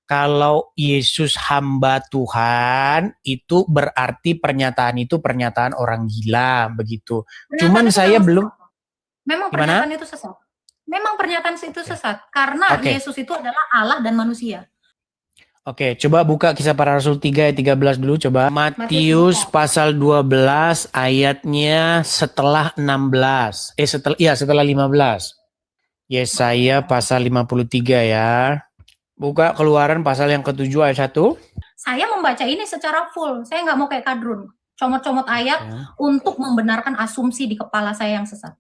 Kalau Yesus hamba Tuhan, itu berarti pernyataan itu pernyataan orang gila, begitu. Cuman Pernyataan itu saya memang belum, sesat. Memang gimana? pernyataan itu sesat. Memang pernyataan itu sesat karena Oke. Yesus itu adalah Allah dan manusia. Oke, coba buka Kisah Para Rasul 3 ayat 13 dulu, coba. Matius Matius buka. pasal 12 ayatnya setelah 16. Setelah 15. Yesaya pasal 53 ya. Buka Keluaran pasal yang ke-7 ayat 1. Saya membaca ini secara full. Saya nggak mau kayak Kadrun. Comot-comot ayat untuk membenarkan asumsi di kepala saya yang sesat.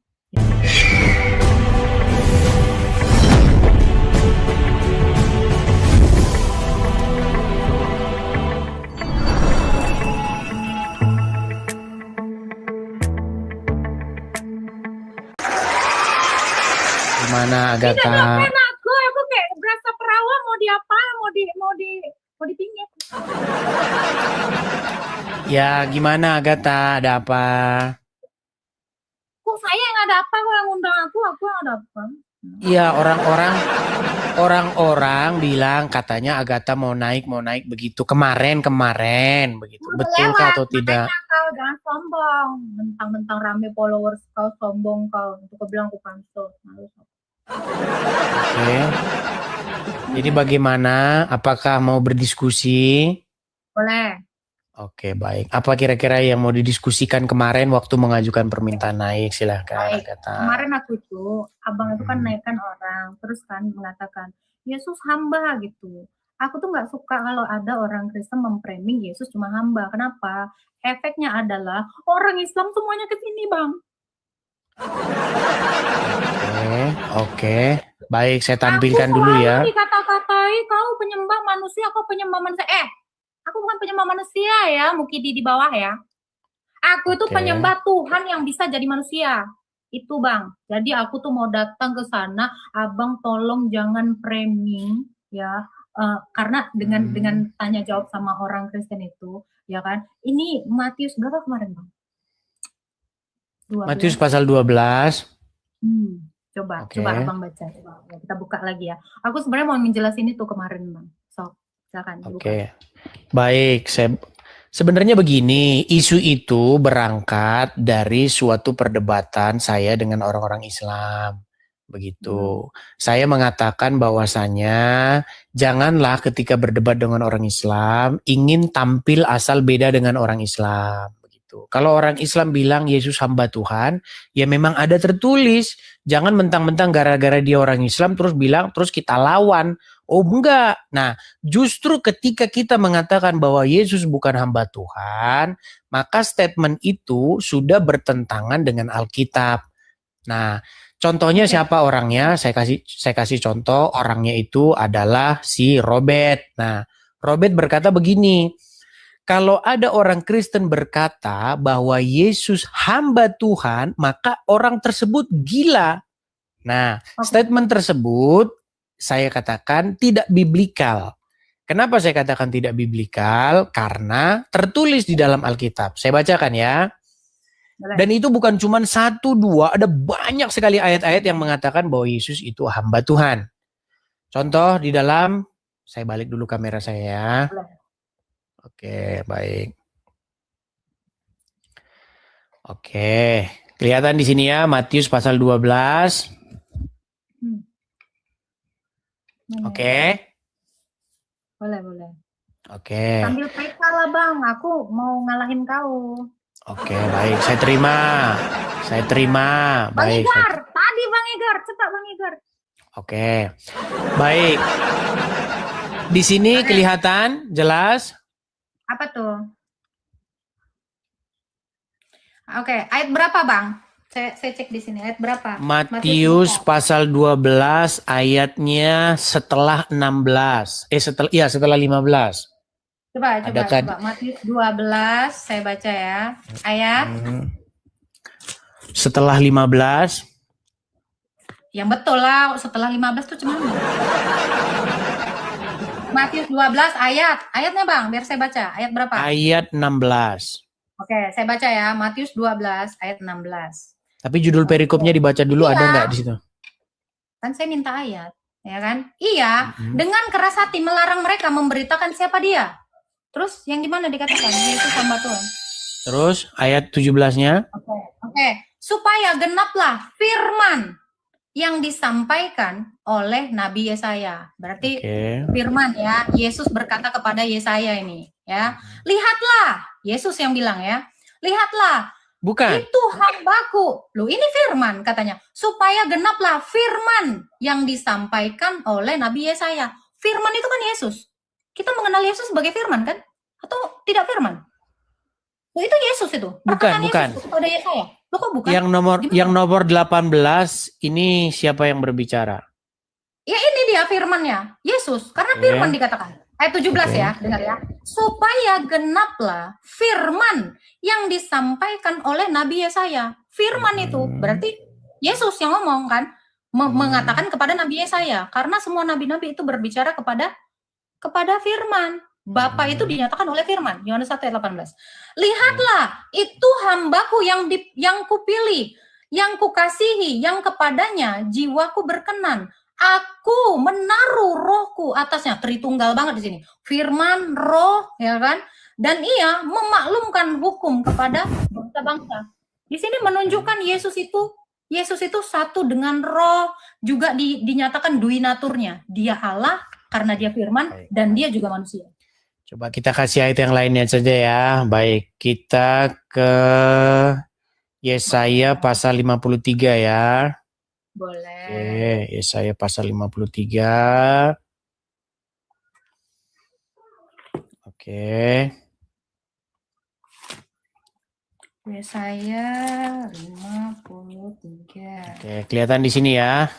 Gimana Agatha? Tidak ngapain aku kayak berasa perawan mau diapa, mau dipingit. Ya gimana Agatha, ada apa? Kok saya yang ada apa, kok yang undang aku yang ada apa? Iya, orang-orang bilang katanya Agatha mau naik begitu kemarin begitu. Betulkah atau tidak? Kau jangan sombong, mentang-mentang rame followers kau sombong kau, untuk kau bilang aku pansos. Oke. Jadi bagaimana? Apakah mau berdiskusi? Boleh. Oke, baik. Apa kira-kira yang mau didiskusikan kemarin waktu mengajukan permintaan naik? Silahkan, Agatha. Kemarin aku itu, abang itu kan naikkan orang, terus kan mengatakan, Yesus hamba gitu. Aku tuh nggak suka kalau ada orang Kristen memframing Yesus cuma hamba. Kenapa? Efeknya adalah orang Islam semuanya ke sini, Bang. Oke. Baik, saya tampilkan dulu ya. Aku dikata-katai, kau penyembah manusia, kau penyembah manusia. Aku bukan penyembah manusia ya, Mukidi di bawah ya. Aku itu penyembah Tuhan yang bisa jadi manusia. Itu Bang. Jadi aku tuh mau datang ke sana, Abang tolong jangan framing ya. Karena dengan tanya jawab sama orang Kristen itu, ya kan. Ini Matius berapa kemarin, Bang? 12. Matius pasal 12. Coba Abang baca. Ya, kita buka lagi ya. Aku sebenarnya mau menjelasin itu kemarin, Bang. So, silakan. Oke. Baik, sebenarnya begini, isu itu berangkat dari suatu perdebatan saya dengan orang-orang Islam. Begitu. Saya mengatakan bahwasanya janganlah ketika berdebat dengan orang Islam ingin tampil asal beda dengan orang Islam. Begitu. Kalau orang Islam bilang Yesus hamba Tuhan, ya memang ada tertulis. Jangan mentang-mentang gara-gara dia orang Islam terus bilang terus kita lawan. Oh enggak. Nah, justru ketika kita mengatakan bahwa Yesus bukan hamba Tuhan, maka statement itu sudah bertentangan dengan Alkitab. Nah, contohnya siapa orangnya? Saya kasih contoh, orangnya itu adalah si Robert. Nah, Robert berkata begini, kalau ada orang Kristen berkata bahwa Yesus hamba Tuhan, maka orang tersebut gila. Nah, statement tersebut saya katakan tidak biblikal. Kenapa saya katakan tidak biblikal? Karena tertulis di dalam Alkitab. Saya bacakan ya. Dan itu bukan cuma 1, 2, ada banyak sekali ayat-ayat yang mengatakan bahwa Yesus itu hamba Tuhan. Contoh di dalam, saya balik dulu kamera saya ya. Oke, baik. Oke, kelihatan di sini ya, Matius pasal 12. Oke. Boleh. Oke. Sambil PK lah Bang, aku mau ngalahin kau. Oke, baik. Saya terima. Bang Baik. Igar, tadi Bang Igar, cepat Bang Igar. Oke, baik. Di sini kelihatan jelas. Apa tuh? Oke, ayat berapa Bang? Saya cek di sini ayat berapa? Matius pasal 12 ayatnya setelah 16. Setelah 15. Coba. Matius 12, saya baca ya. Ayat setelah 15. Yang betul lah, setelah 15 tuh cuman. Matius 12 ayatnya Bang, biar saya baca. Ayat berapa? Ayat 16. Oke, saya baca ya. Matius 12 ayat 16. Tapi judul perikopnya dibaca dulu, ada nggak di situ? Kan saya minta ayat. Ya kan? Ia dengan keras hati melarang mereka memberitakan siapa dia. Terus yang di mana dikatakan? Yesus hamba Tuhan. Terus ayat 17-nya. Oke. Supaya genaplah firman yang disampaikan oleh Nabi Yesaya. Berarti firman ya, Yesus berkata kepada Yesaya ini ya. Lihatlah, Yesus yang bilang ya. Lihatlah, bukan. Itu hambaku. Loh, ini firman katanya. Supaya genaplah firman yang disampaikan oleh Nabi Yesaya. Firman itu kan Yesus. Kita mengenal Yesus sebagai firman kan? Atau tidak firman? Oh, itu Yesus itu. Bukan. Yesus kepada Yesaya. Loh, kok bukan? Yang nomor 18 ini siapa yang berbicara? Ya ini dia firmannya. Yesus. Karena firman dikatakan. Ayat 17 ya, dengar ya. Supaya genaplah firman yang disampaikan oleh Nabi Yesaya. Firman itu berarti Yesus yang ngomong kan, mengatakan kepada Nabi Yesaya. Karena semua nabi-nabi itu berbicara kepada firman. Bapa itu dinyatakan oleh firman. Yohanes 1 ayat 18. Lihatlah, itu hambaku yang kupilih, yang kukasihi, yang kepadanya jiwaku berkenan. Aku menaruh rohku atasnya. Tritunggal banget di sini. Firman, roh, ya kan? Dan ia memaklumkan hukum kepada bangsa-bangsa. Di sini menunjukkan Yesus itu satu dengan roh, juga dinyatakan duinaturnya. Dia Allah karena dia firman dan dia juga manusia. Coba kita kasih ayat yang lainnya saja ya. Baik, kita ke Yesaya pasal 53 ya. Boleh. Oke, Yesaya pasal 53. Oke. Yesaya 53. Oke, kelihatan di sini ya.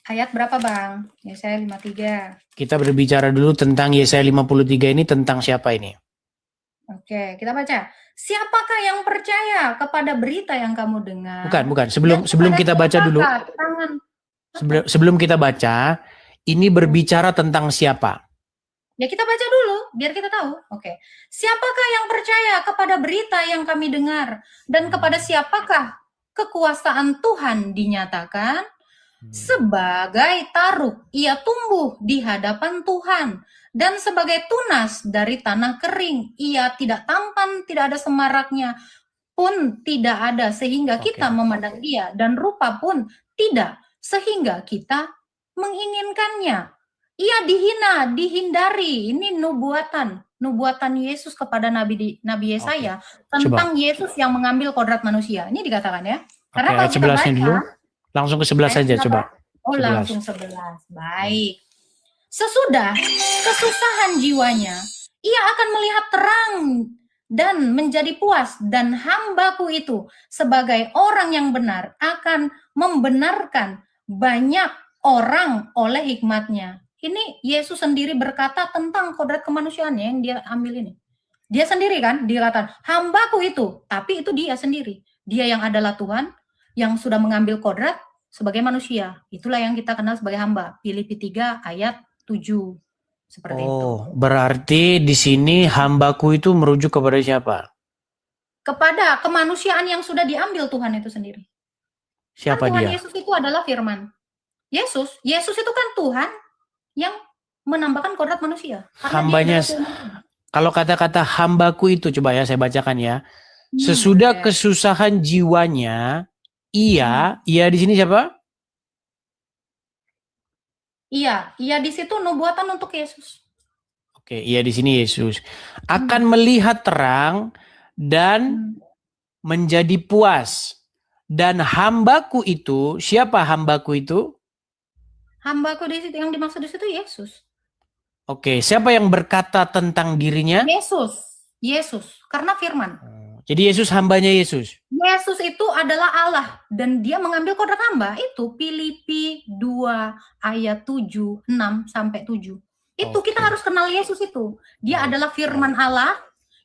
Ayat berapa, Bang? Yesaya 53. Kita berbicara dulu tentang Yesaya 53 ini tentang siapa ini? Oke, kita baca. Siapakah yang percaya kepada berita yang kamu dengar? Bukan. Sebelum kita baca dulu. Sebelum kita baca, ini berbicara tentang siapa? Ya kita baca dulu, biar kita tahu. Oke. Siapakah yang percaya kepada berita yang kami dengar? Dan kepada siapakah kekuasaan Tuhan dinyatakan? Sebagai taruk, ia tumbuh di hadapan Tuhan. Dan sebagai tunas dari tanah kering, ia tidak tampan, tidak ada semaraknya pun tidak ada, sehingga kita memandang dia. Dan rupa pun tidak, sehingga kita menginginkannya. Ia dihina, dihindari. Ini nubuatan Yesus kepada Nabi Yesaya tentang Yesus yang mengambil kodrat manusia. Ini dikatakan ya. Karena kalau kita baca dulu. Langsung ke 11 saja coba. Oh, 11. Langsung 11. Baik. Sesudah kesusahan jiwanya, ia akan melihat terang dan menjadi puas, dan hambaku itu sebagai orang yang benar akan membenarkan banyak orang oleh hikmatnya. Ini Yesus sendiri berkata tentang kodrat kemanusiaannya yang dia ambil ini. Dia sendiri kan dikatakan hambaku itu, tapi itu dia sendiri. Dia yang adalah Tuhan yang sudah mengambil kodrat sebagai manusia. Itulah yang kita kenal sebagai hamba. Filipi 3 ayat 7. Seperti itu. Berarti di sini hambaku itu merujuk kepada siapa? Kepada kemanusiaan yang sudah diambil Tuhan itu sendiri. Siapa Tuhan dia? Yesus itu adalah firman. Yesus itu kan Tuhan yang menambahkan kodrat manusia. Hambanya, kalau kata-kata hambaku itu, coba ya saya bacakan ya. Sesudah kesusahan jiwanya, ia di sini siapa? Iya di situ nubuatan untuk Yesus. Oke, iya di sini Yesus akan melihat terang dan menjadi puas. Dan hambaku itu, siapa hambaku itu? Hambaku di situ yang dimaksud di situ Yesus. Oke, siapa yang berkata tentang dirinya? Yesus, karena firman. Jadi Yesus hambanya Yesus. Yesus itu adalah Allah dan dia mengambil kodrat hamba. Itu Filipi 2 ayat 7, 6 sampai 7. Itu kita harus kenal Yesus itu. Dia adalah firman Allah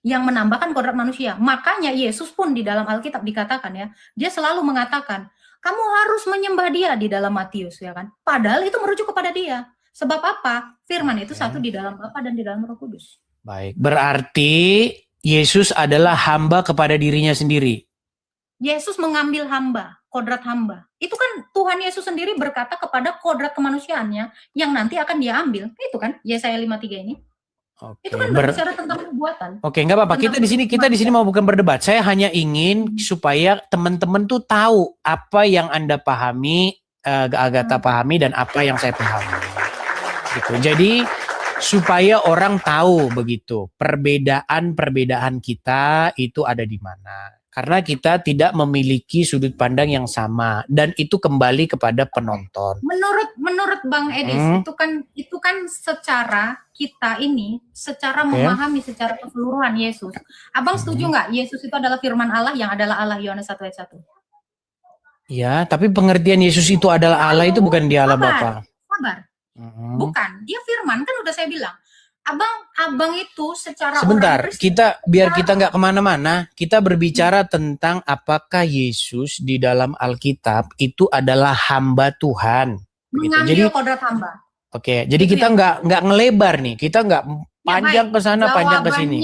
yang menambahkan kodrat manusia. Makanya Yesus pun di dalam Alkitab dikatakan ya, dia selalu mengatakan, kamu harus menyembah dia di dalam Matius ya kan. Padahal itu merujuk kepada dia. Sebab apa? Firman itu satu di dalam Bapa dan di dalam Roh Kudus. Baik, berarti Yesus adalah hamba kepada dirinya sendiri. Yesus mengambil hamba, kodrat hamba. Itu kan Tuhan Yesus sendiri berkata kepada kodrat kemanusiaannya yang nanti akan dia ambil. Itu kan Yesaya 53 ini. Itu kan berbicara tentang perbuatan. Oke, nggak apa-apa. Kita di sini mau bukan berdebat. Saya hanya ingin supaya teman-teman tuh tahu apa yang Anda pahami, Agatha pahami, dan apa yang saya pahami. Gitu. Jadi supaya orang tahu begitu perbedaan kita itu ada di mana. Karena kita tidak memiliki sudut pandang yang sama dan itu kembali kepada penonton. Menurut Bang Edis itu kan secara kita ini secara memahami secara keseluruhan Yesus. Abang setuju nggak Yesus itu adalah firman Allah yang adalah Allah Yohanes 1 ayat 1? Ya, tapi pengertian Yesus itu adalah Allah itu bukan dia Allah Bapa. Sabar. Bukan, dia firman kan udah saya bilang. Abang itu secara sebentar, biar kita nggak kemana-mana, kita berbicara tentang apakah Yesus di dalam Alkitab itu adalah hamba Tuhan. Mengambil kodrat hamba. Oke, jadi kita nggak ngelebar nih, kita nggak panjang ke sana, panjang ke sini.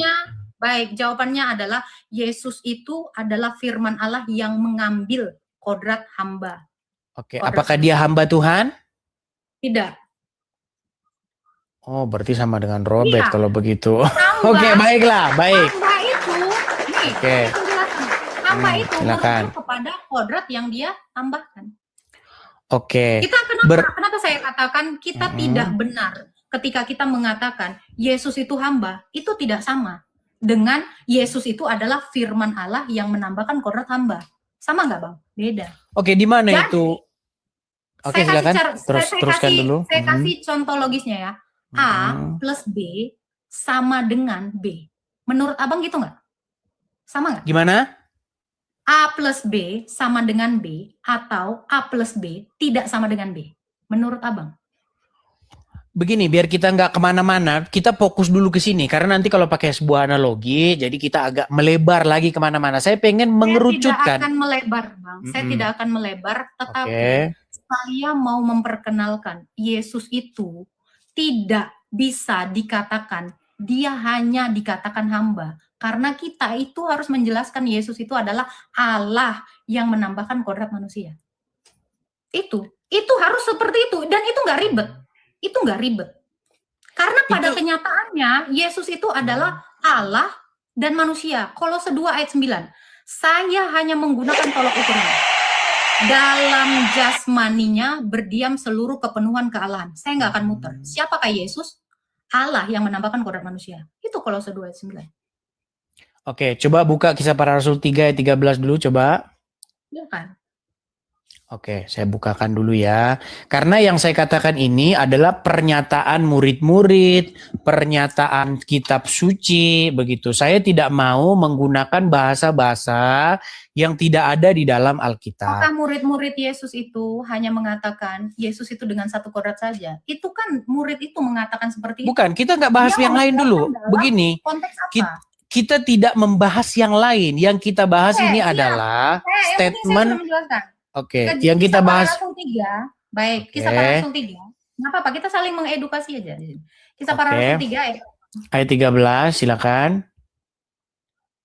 Baik, jawabannya adalah Yesus itu adalah firman Allah yang mengambil kodrat hamba. Oke, apakah dia hamba Tuhan? Tidak. Oh, berarti sama dengan Robert kalau begitu. Oke, baiklah, baik. Hamba itu, hamba itu silakan. Kepada kodrat yang dia tambahkan. Oke. Kita kenapa saya katakan kita tidak benar ketika kita mengatakan Yesus itu hamba, itu tidak sama dengan Yesus itu adalah firman Allah yang menambahkan kodrat hamba. Sama nggak, Bang? Beda. Oke, di mana itu? Oke, silakan. Teruskan dulu. Saya kasih contoh logisnya ya. A plus B sama dengan B. Menurut Abang gitu nggak? Sama nggak? Gimana? A plus B sama dengan B atau A plus B tidak sama dengan B? Menurut Abang? Begini, biar kita nggak kemana-mana, kita fokus dulu ke sini. Karena nanti kalau pakai sebuah analogi, jadi kita agak melebar lagi kemana-mana. Saya pengen mengerucutkan. Saya tidak akan melebar, Bang. Saya tidak akan melebar, tetapi saya mau memperkenalkan Yesus itu tidak bisa dikatakan, dia hanya dikatakan hamba. Karena kita itu harus menjelaskan Yesus itu adalah Allah yang menambahkan kodrat manusia. Itu harus seperti itu. Dan itu nggak ribet. Itu nggak ribet. Karena pada kenyataannya, Yesus itu adalah Allah dan manusia. Kolose 2 ayat 9. Saya hanya menggunakan tolok ukurnya. Dalam jasmaninya berdiam seluruh kepenuhan kealahan. Saya nggak akan muter. Siapakah Yesus? Allah yang menambahkan kodrat manusia. Itu Kolose 2 ayat 9. Oke, coba buka Kisah Para Rasul 3 ayat 13 dulu, coba. Iya kan? Oke, saya bukakan dulu ya. Karena yang saya katakan ini adalah pernyataan murid-murid, pernyataan kitab suci, begitu. Saya tidak mau menggunakan bahasa-bahasa yang tidak ada di dalam Alkitab. Apakah murid-murid Yesus itu hanya mengatakan Yesus itu dengan satu kodrat saja? Itu kan murid itu mengatakan seperti itu. Bukan, kita nggak bahas yang lain dulu. Begini, konteks apa? Kita tidak membahas yang lain. Yang kita bahas ini adalah statement. Oke, yang kita bahas. Baik, Kisah Para Rasul 3. Nggak apa-apa, kita saling mengedukasi aja. Kisah Para Rasul 3 ayat 13, silakan.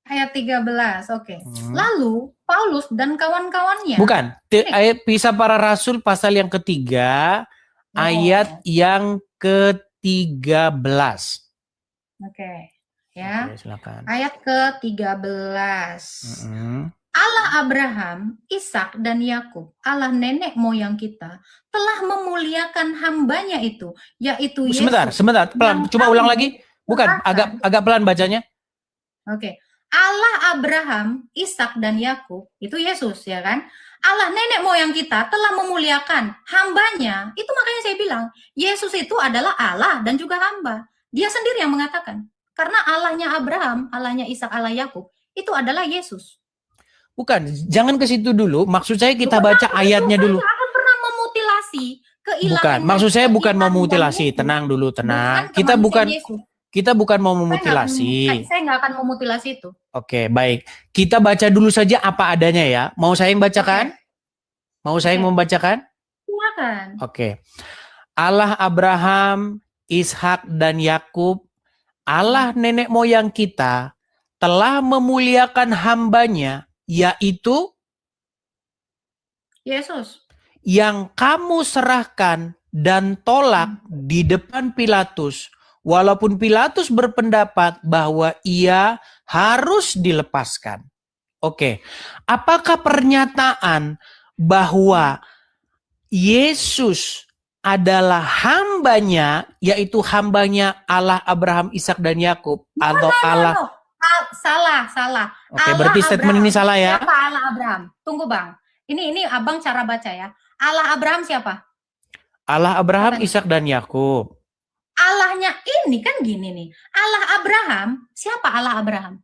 Ayat 13, oke. Lalu Paulus dan kawan-kawannya. Bukan, ayat Kisah Para Rasul pasal yang ketiga, ayat yang ke-13. Oke, ya. Oke, silakan. Ayat ke-13. Allah Abraham, Ishak dan Yakub, Allah nenek moyang kita, telah memuliakan hambanya itu, yaitu Yesus. Sebentar, pelan. Coba ulang lagi. Bukan, agak pelan bacanya. Oke. Allah Abraham, Ishak dan Yakub, itu Yesus ya kan? Allah nenek moyang kita telah memuliakan hambanya. Itu makanya saya bilang, Yesus itu adalah Allah dan juga hamba. Dia sendiri yang mengatakan. Karena Allahnya Abraham, Allahnya Ishak, Allah Yakub, itu adalah Yesus. Bukan, jangan ke situ dulu. Maksud saya kita baca ayatnya dulu. Saya akan pernah memutilasi keilahian. Bukan, maksud saya bukan memutilasi. Tenang dulu, tenang. Kita bukan mau memutilasi. Saya nggak akan memutilasi itu. Oke, baik. Kita baca dulu saja apa adanya ya. Mau saya yang bacakan? Mau saya yang membacakan? Silakan. Oke. Allah Abraham, Ishak dan Yakub, Allah nenek moyang kita telah memuliakan hambanya, yaitu Yesus. Yang kamu serahkan dan tolak di depan Pilatus, walaupun Pilatus berpendapat bahwa ia harus dilepaskan. Oke, apakah pernyataan bahwa Yesus adalah hambanya, yaitu hambanya Allah Abraham, Ishak dan Yakub, atau Allah? Salah. Oke, berarti statement ini salah ya? Siapa Allah Abraham? Tunggu Bang. Ini Abang cara baca ya. Allah Abraham siapa? Allah Abraham, Ishak dan Yakub. Allahnya ini kan gini nih. Allah Abraham, siapa Allah Abraham?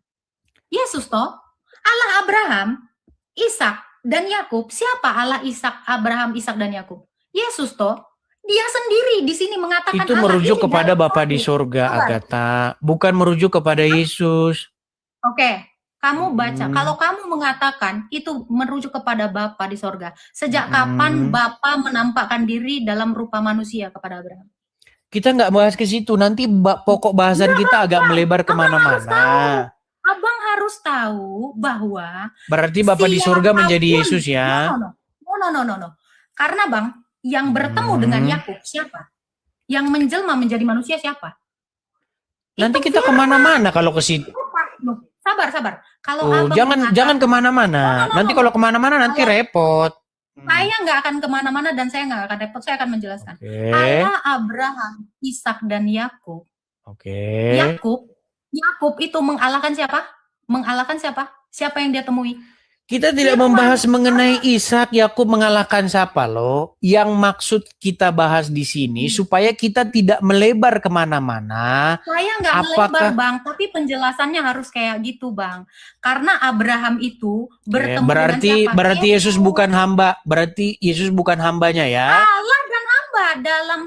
Yesus toh. Allah Abraham, Ishak dan Yakub, siapa Allah Ishak, Abraham, Ishak dan Yakub? Yesus toh. Dia sendiri di sini mengatakan itu Allah merujuk ini kepada Bapa di surga, Agatha, bukan merujuk kepada Yesus. Oke, kamu baca. Kalau kamu mengatakan itu merujuk kepada Bapa di surga, sejak kapan Bapa menampakkan diri dalam rupa manusia kepada Abraham? Kita nggak bahas ke situ. Nanti pokok bahasan kita agak melebar kemana-mana. Abang harus tahu bahwa berarti Bapa di surga menjadi Yesus ya? No. Karena Bang, yang bertemu dengan Yakub siapa? Yang menjelma menjadi manusia siapa? Nanti kita kemana-mana kalau ke situ. Sabar. Kalau jangan kemana-mana. Nanti kalau kemana-mana nanti repot. Saya nggak akan kemana-mana dan saya nggak akan repot. Saya akan menjelaskan. Allah, Abraham, Ishak dan Yakub. Yakub itu mengalahkan siapa? Mengalahkan siapa? Siapa yang dia temui? Kita tidak membahas mengenai Ishak, Yakub mengalahkan siapa loh. Yang maksud kita bahas di sini supaya kita tidak melebar kemana-mana. Saya nggak melebar Bang, tapi penjelasannya harus kayak gitu Bang. Karena Abraham itu bertemu dengan siapa? Berarti Yesus bukan hamba. Berarti Yesus bukan hambanya ya? Allah dan hamba dalam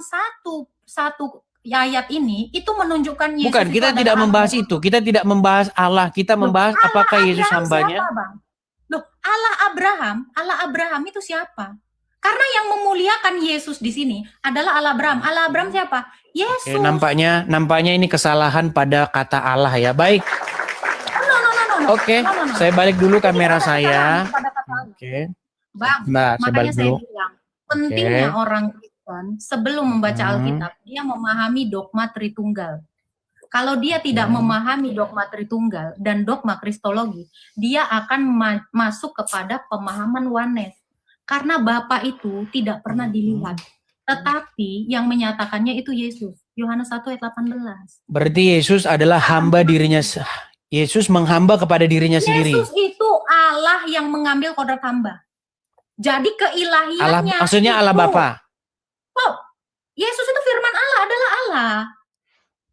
satu ayat ini itu menunjukkan Yesus. Bukan, kita tidak membahas itu. Kita tidak membahas Allah. Kita membahas apakah Yesus hambanya. Siapa, Bang? Loh, Allah Abraham itu siapa? Karena yang memuliakan Yesus di sini adalah Allah Abraham. Allah Abraham siapa? Yesus. Nampaknya ini kesalahan pada kata Allah ya. Baik. No. Saya balik dulu kamera saya. Bang, makanya saya bilang pentingnya orang Kristen sebelum membaca Alkitab dia memahami dogma Tritunggal. Kalau dia tidak memahami dogma Tritunggal dan dogma Kristologi, dia akan masuk kepada pemahaman oneness. Karena Bapa itu tidak pernah dilihat, tetapi yang menyatakannya itu Yesus. Yohanes 1 ayat 18. Berarti Yesus adalah hamba dirinya. Yesus menghamba kepada dirinya sendiri. Yesus itu Allah yang mengambil kodrat hamba. Jadi keilahiannya. Maksudnya Allah Bapa. Oh, Yesus itu firman Allah, adalah Allah.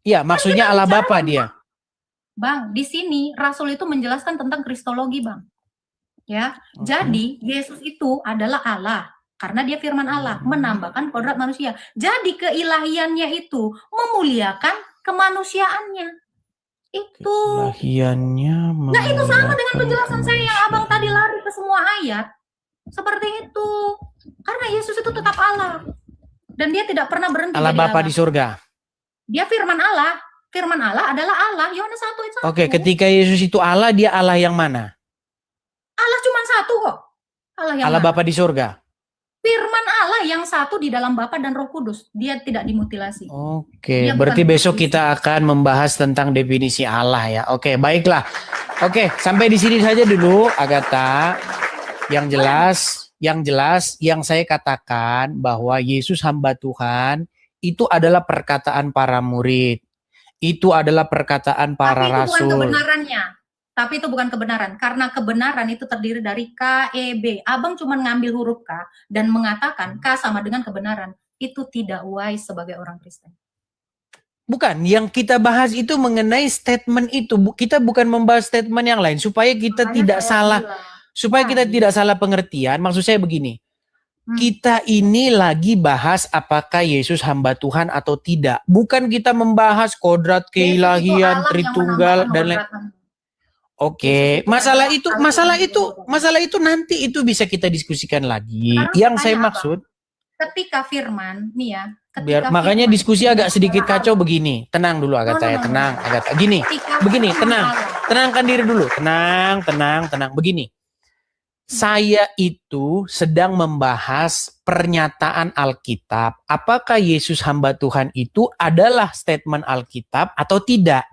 Iya, maksudnya Allah Bapa dia. Bang, di sini Rasul itu menjelaskan tentang kristologi, Bang. Ya, jadi Yesus itu adalah Allah karena dia firman Allah, menambahkan kodrat manusia. Jadi keilahiannya itu memuliakan kemanusiaannya. Itu. Keilahiannya. Nah, itu sama dengan penjelasan saya yang Abang tadi lari ke semua ayat. Seperti itu. Karena Yesus itu tetap Allah. Dan dia tidak pernah berhenti Allah Bapa di surga. Dia firman Allah. Firman Allah adalah Allah. Yohanes 1 ayat 1. Oke, ketika Yesus itu Allah, dia Allah yang mana? Allah cuma satu kok. Allah Bapa di surga. Firman Allah yang satu di dalam Bapa dan Roh Kudus. Dia tidak dimutilasi. Oke, berarti besok kita akan membahas tentang definisi Allah ya. Oke, baiklah. Oke, sampai di sini saja dulu, Agatha. Yang jelas yang saya katakan bahwa Yesus hamba Tuhan itu adalah perkataan para murid. Itu adalah perkataan para rasul. Bukan kebenarannya. Tapi itu bukan kebenaran. Karena kebenaran itu terdiri dari K, E, B. Abang cuma ngambil huruf K dan mengatakan K sama dengan kebenaran. Itu tidak wise sebagai orang Kristen. Bukan, yang kita bahas itu mengenai statement itu. Kita bukan membahas statement yang lain. Supaya kita tidak salah. Supaya kita tidak salah pengertian. Maksud saya begini. Kita ini lagi bahas apakah Yesus hamba Tuhan atau tidak. Bukan kita membahas kodrat keilahian, Tritunggal dan lain. Oke, masalah itu nanti itu bisa kita diskusikan lagi. Yang saya maksud ketika firman nih ya, makanya diskusi agak sedikit kacau begini. Tenang dulu Agatha ya, tenang Agatha. Begini, tenang. Tenangkan diri dulu. Tenang. Begini. Saya itu sedang membahas pernyataan Alkitab. Apakah Yesus hamba Tuhan itu adalah statement Alkitab atau tidak?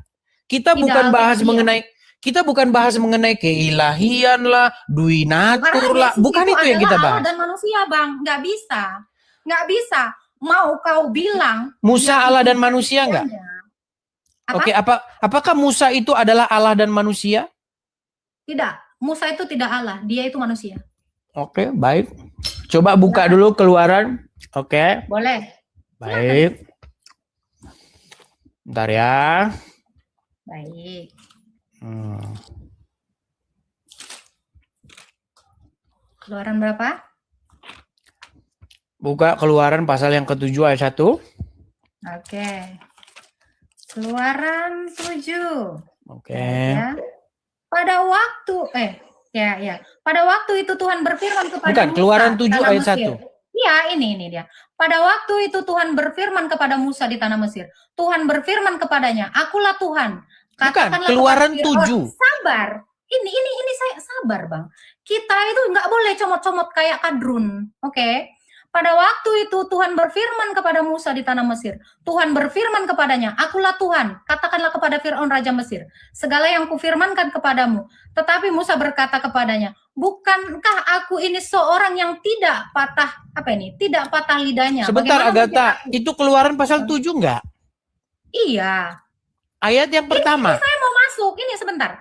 Kita Tidak, bukan bahas Alkitab, mengenai keilahian lah, duinatur karena lah. Yesus Bukan itu yang kita adalah Allah bahas. dan manusia, Bang. Nggak bisa. Mau kau bilang Musa dia Allah itu dan manusia nggak? Apa? Oke, apakah Musa itu adalah Allah dan manusia? Tidak. Musa itu tidak Allah, dia itu manusia. Oke, baik. Coba buka dulu Keluaran. Oke. Boleh. Baik. Bentar ya. Baik. Keluaran berapa? Buka Keluaran pasal yang ke-7 ayat 1. Oke. Keluaran 7. Oke. Ya. Pada waktu Pada waktu itu Tuhan berfirman kepada Bukan, Musa. Keluaran 7 tanah ayat Mesir. 1. Iya, ini dia. Pada waktu itu Tuhan berfirman kepada Musa di tanah Mesir. Tuhan berfirman kepadanya, "Akulah Tuhan." Bukan, Keluaran 7. Sabar. Ini saya sabar, Bang. Kita itu nggak boleh comot-comot kayak kadrun. Oke? Pada waktu itu Tuhan berfirman kepada Musa di tanah Mesir. Tuhan berfirman kepadanya, "Akulah Tuhan, katakanlah kepada Firaun Raja Mesir, segala yang kufirmankan kepadamu." Tetapi Musa berkata kepadanya, "Bukankah aku ini seorang yang tidak patah lidahnya?" Sebentar, Agatha, itu Keluaran pasal 7 enggak? Iya. Ayat yang pertama. Ini saya mau masuk, ini sebentar.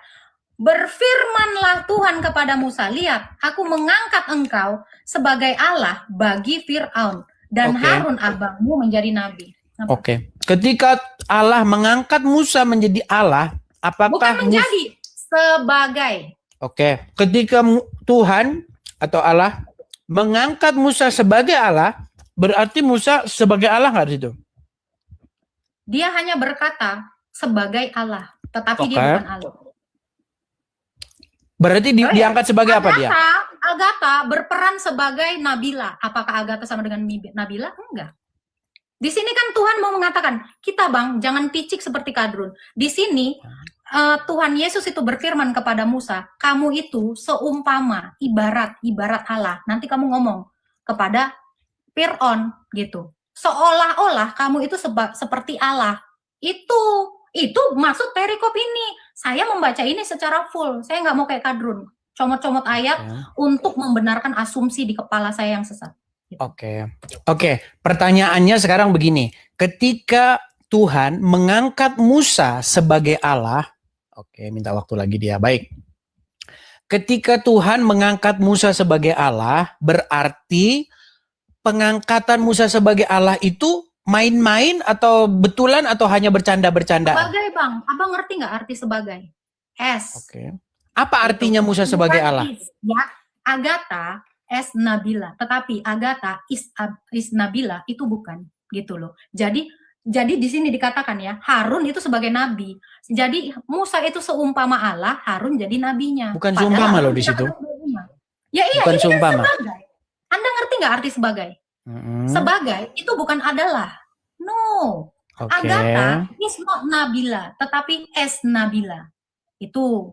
Berfirmanlah Tuhan kepada Musa, "Lihat, aku mengangkat engkau sebagai Allah bagi Firaun dan Harun abangmu menjadi nabi." Oke. Ketika Allah mengangkat Musa menjadi Allah, apakah bukan menjadi, sebagai. Oke. Ketika Tuhan atau Allah mengangkat Musa sebagai Allah, berarti Musa sebagai Allah nggak di situ? Dia hanya berkata sebagai Allah, tetapi dia bukan Allah. Berarti diangkat sebagai apa dia? Agatha berperan sebagai Nabila. Apakah Agatha sama dengan Nabila? Enggak. Di sini kan Tuhan mau mengatakan, kita Bang, jangan picik seperti kadrun. Di sini Tuhan Yesus itu berfirman kepada Musa, "Kamu itu seumpama, ibarat Allah." Nanti kamu ngomong kepada Firaun gitu. Seolah-olah kamu itu seperti Allah. Itu maksud perikop ini. Saya membaca ini secara full. Saya nggak mau kayak kadrun. Comot-comot ayat untuk membenarkan asumsi di kepala saya yang sesat. Gitu. Oke. Pertanyaannya sekarang begini. Ketika Tuhan mengangkat Musa sebagai Allah. Oke, minta waktu lagi dia. Baik. Ketika Tuhan mengangkat Musa sebagai Allah, berarti pengangkatan Musa sebagai Allah itu main-main atau betulan atau hanya bercanda-bercanda? Sebagai, Bang. Abang ngerti nggak arti sebagai? Oke. Apa artinya Musa sebagai Allah? Ya, Agatha es Nabila. Tetapi Agatha is Nabila itu bukan gitu loh. Jadi di sini dikatakan ya, Harun itu sebagai nabi. Jadi Musa itu seumpama Allah, Harun jadi nabinya. Bukan seumpama loh di situ. Ya iya, bukan ini seumpama. Kan sebagai. Anda ngerti nggak arti sebagai? Sebagai itu bukan adalah. No. Agatha is not Nabila, tetapi es Nabila. Itu.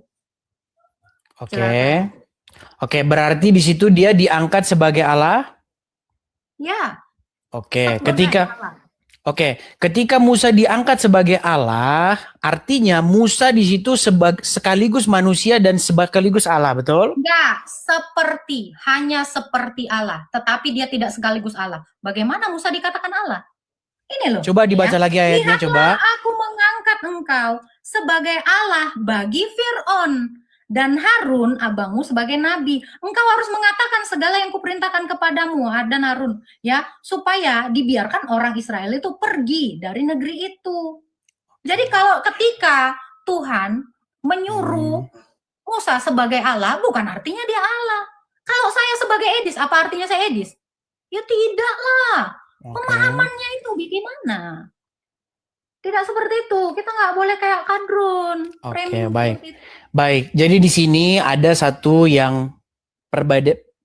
Oke, berarti di situ dia diangkat sebagai Allah? Ya. Ketika Musa diangkat sebagai Allah, artinya Musa di situ sekaligus manusia dan sekaligus Allah, betul? Enggak, hanya seperti Allah, tetapi dia tidak sekaligus Allah. Bagaimana Musa dikatakan Allah? Ini loh. Coba dibaca lagi ayatnya, coba. Aku mengangkat engkau sebagai Allah bagi Firaun dan Harun abangmu sebagai nabi. Engkau harus mengatakan segala yang kuperintahkan kepadamu dan Harun, ya, supaya dibiarkan orang Israel itu pergi dari negeri itu. Jadi kalau ketika Tuhan menyuruh Musa sebagai Allah, bukan artinya dia Allah. Kalau saya sebagai Edis, apa artinya saya Edis? Ya tidaklah. Pemahamannya itu bagaimana? Tidak seperti itu. Kita nggak boleh kayak kadrun. Baik. Jadi di sini ada satu yang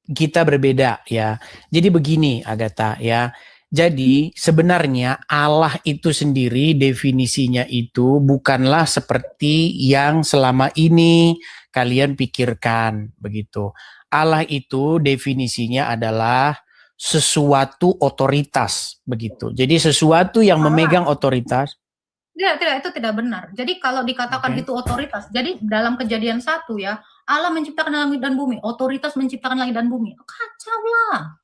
kita berbeda ya. Jadi begini, Agatha ya. Jadi sebenarnya Allah itu sendiri definisinya itu bukanlah seperti yang selama ini kalian pikirkan begitu. Allah itu definisinya adalah sesuatu otoritas begitu. Jadi sesuatu yang memegang otoritas. Tidak, itu tidak benar. Jadi kalau dikatakan itu otoritas, jadi dalam Kejadian 1 ya, Allah menciptakan langit dan bumi, otoritas menciptakan langit dan bumi. Kacau lah.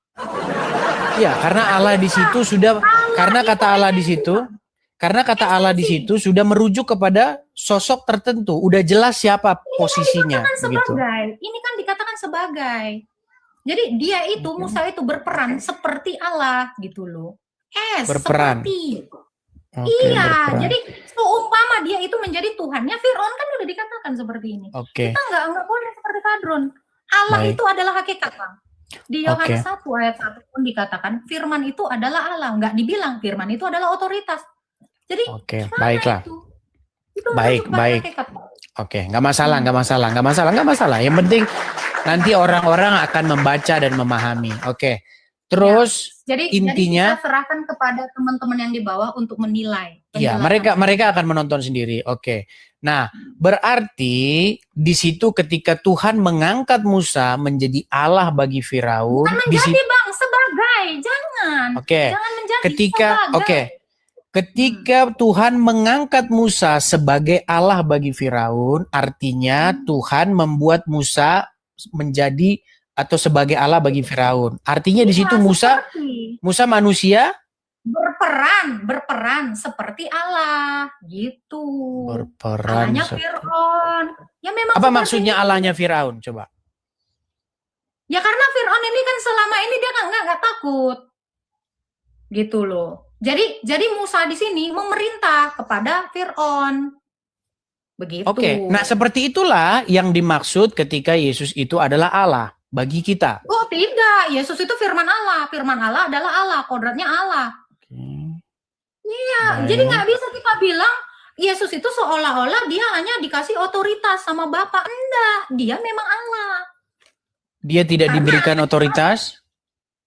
Ya, karena Allah di situ sudah karena kata Allah di situ sudah merujuk kepada sosok tertentu, udah jelas siapa posisinya begitu. Ini kan dikatakan sebagai. Jadi dia itu Musa itu berperan seperti Allah gitu loh. Berperan. Seperti. Berperan. Jadi seumpama dia itu menjadi Tuhannya, Fir'aun kan udah dikatakan seperti ini. Kita nggak boleh seperti Kadron. Allah itu adalah hakikat, Bang. Di Yohanes 1 ayat 1 pun dikatakan firman itu adalah Allah, nggak dibilang firman itu adalah otoritas. Jadi baiklah. Itu baik. Nggak masalah. Yang penting nanti orang-orang akan membaca dan memahami. Terus jadi intinya kita serahkan kepada teman-teman yang di bawah untuk menilai. Iya, mereka akan menonton sendiri. Nah, berarti di situ ketika Tuhan mengangkat Musa menjadi Allah bagi Firaun, bukan menjadi Bang, sebagai, jangan. Jangan menjadi sebagai. Ketika Tuhan mengangkat Musa sebagai Allah bagi Firaun, artinya Tuhan membuat Musa menjadi atau sebagai Allah bagi Firaun. Artinya di situ Musa manusia berperan seperti Allah gitu. Berperan. Allahnya Fir'aun. Ya memang. Apa maksudnya Allahnya Fir'aun? Coba. Ya karena Fir'aun ini kan selama ini dia nggak takut, gitu loh. Jadi Musa di sini memerintah kepada Fir'aun. Begitu. Nah seperti itulah yang dimaksud ketika Yesus itu adalah Allah bagi kita. Oh tidak, Yesus itu firman Allah. Firman Allah adalah Allah, kodratnya Allah. Iya, jadi nggak bisa kita bilang Yesus itu seolah-olah dia hanya dikasih otoritas sama Bapa. Enggak, dia memang Allah. Dia tidak diberikan otoritas?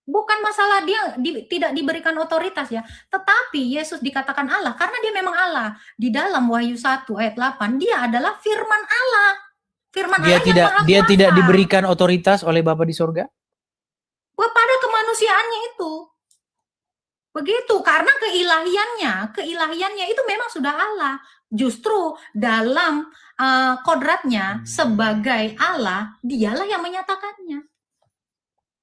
Bukan masalah dia tidak diberikan otoritas ya, tetapi Yesus dikatakan Allah karena dia memang Allah. Di dalam Wahyu 1 ayat 8, dia adalah firman Allah. Firman Allah dia tidak diberikan otoritas oleh Bapa di sorga? Pada kemanusiaannya itu. Begitu, karena keilahiannya itu memang sudah Allah. Justru dalam kodratnya sebagai Allah, dialah yang menyatakannya.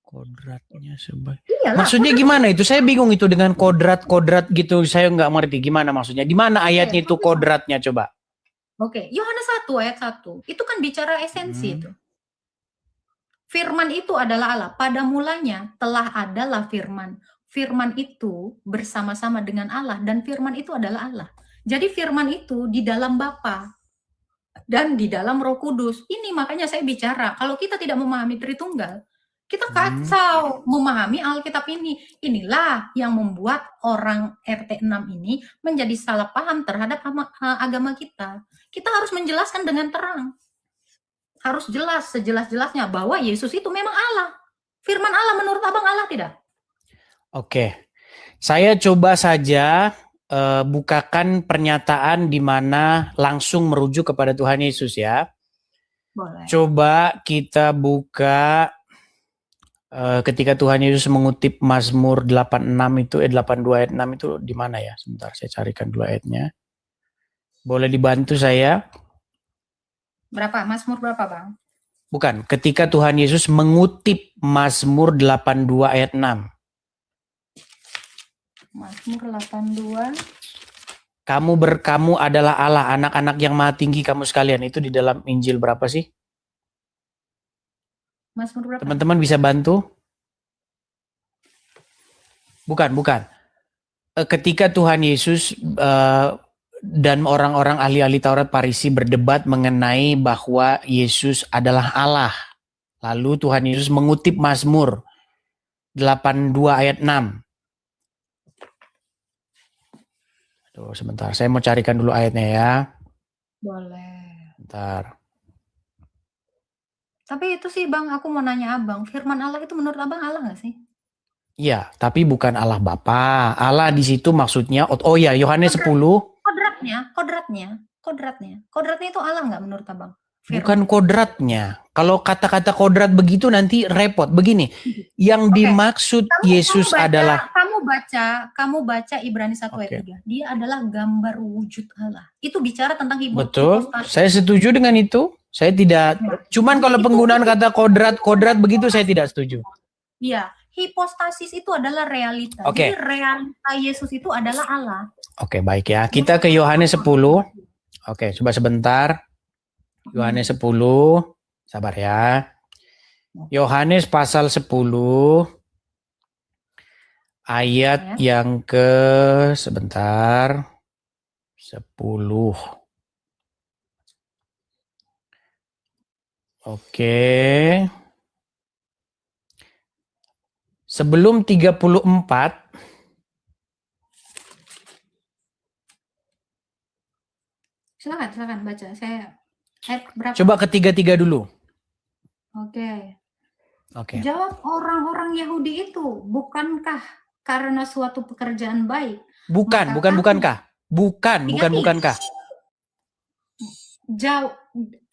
Kodratnya sebagai. Maksudnya gimana itu? Saya bingung itu dengan kodrat gitu. Saya nggak mengerti gimana maksudnya. Di mana ayatnya itu kodratnya coba? Yohanes 1 ayat 1. Itu kan bicara esensi itu. Firman itu adalah Allah. Pada mulanya telah adalah firman. Firman itu bersama-sama dengan Allah dan firman itu adalah Allah. Jadi firman itu di dalam Bapa dan di dalam Roh Kudus. Ini makanya saya bicara, kalau kita tidak memahami Tritunggal, kita kacau memahami Alkitab ini. Inilah yang membuat orang RT 6 ini menjadi salah paham terhadap agama kita. Kita harus menjelaskan dengan terang. Harus jelas, sejelas-jelasnya bahwa Yesus itu memang Allah. Firman Allah menurut Abang Allah tidak? Saya coba saja bukakan pernyataan di mana langsung merujuk kepada Tuhan Yesus ya. Boleh. Coba kita buka ketika Tuhan Yesus mengutip Mazmur 86 itu 82 ayat 6 itu di mana ya? Sebentar saya carikan dulu ayatnya. Boleh dibantu saya? Berapa? Mazmur berapa, Bang? Bukan, ketika Tuhan Yesus mengutip Mazmur 82 ayat 6. Mazmur 82. Kamu adalah Allah, anak-anak yang maha tinggi kamu sekalian. Itu di dalam Injil berapa sih? Mazmur berapa? Teman-teman bisa bantu? Bukan. Ketika Tuhan Yesus dan orang-orang ahli-ahli Taurat Farisi berdebat mengenai bahwa Yesus adalah Allah. Lalu Tuhan Yesus mengutip Mazmur 82 ayat 6. Tuh, sebentar, saya mau carikan dulu ayatnya ya. Boleh. Bentar. Tapi itu sih Bang, aku mau nanya Abang, firman Allah itu menurut Abang Allah nggak sih? Iya, tapi bukan Allah Bapa. Allah di situ maksudnya, oh ya, Yohanes 10. Kodratnya itu Allah nggak menurut Abang? Bukan kodratnya. Kalau kata-kata kodrat begitu nanti repot. Begini, yang dimaksud Yesus adalah... Kamu baca Ibrani 1 ayat 3. Dia adalah gambar wujud Allah. Itu bicara tentang Betul, saya setuju dengan itu. Saya tidak, cuman kalau penggunaan kata kodrat begitu saya tidak setuju. Iya, hipostasis itu adalah realita. Jadi realita Yesus itu adalah Allah. Oke, baik ya. Kita ke Yohanes 10. Oke, coba sebentar. Yohanes 10. Sabar ya. Yohanes pasal 10. Ayat yang ke sebentar. 10. Oke. Sebelum 34. Silakan baca. Saya berapa? Coba ke 33 dulu. Oke. Jawab orang-orang Yahudi itu, bukankah karena suatu pekerjaan baik? Bukankah?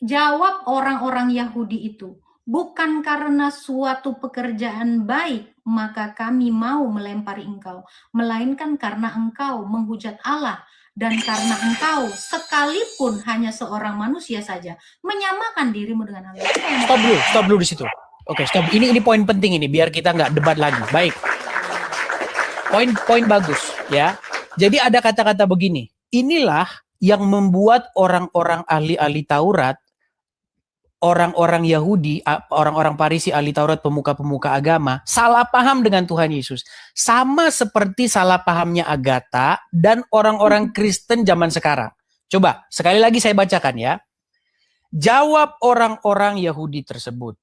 Jawab orang-orang Yahudi itu, bukan karena suatu pekerjaan baik maka kami mau melempari engkau, melainkan karena engkau menghujat Allah dan karena engkau sekalipun hanya seorang manusia saja menyamakan dirimu dengan Allah. Stop dulu di situ. Oke, stop. Ini poin penting ini biar kita nggak debat lagi. Baik. Poin bagus ya. Jadi ada kata-kata begini. Inilah yang membuat orang-orang ahli Taurat, orang-orang Yahudi, orang-orang Farisi ahli Taurat, pemuka-pemuka agama salah paham dengan Tuhan Yesus. Sama seperti salah pahamnya Agatha dan orang-orang Kristen zaman sekarang. Coba sekali lagi saya bacakan ya. Jawab orang-orang Yahudi tersebut.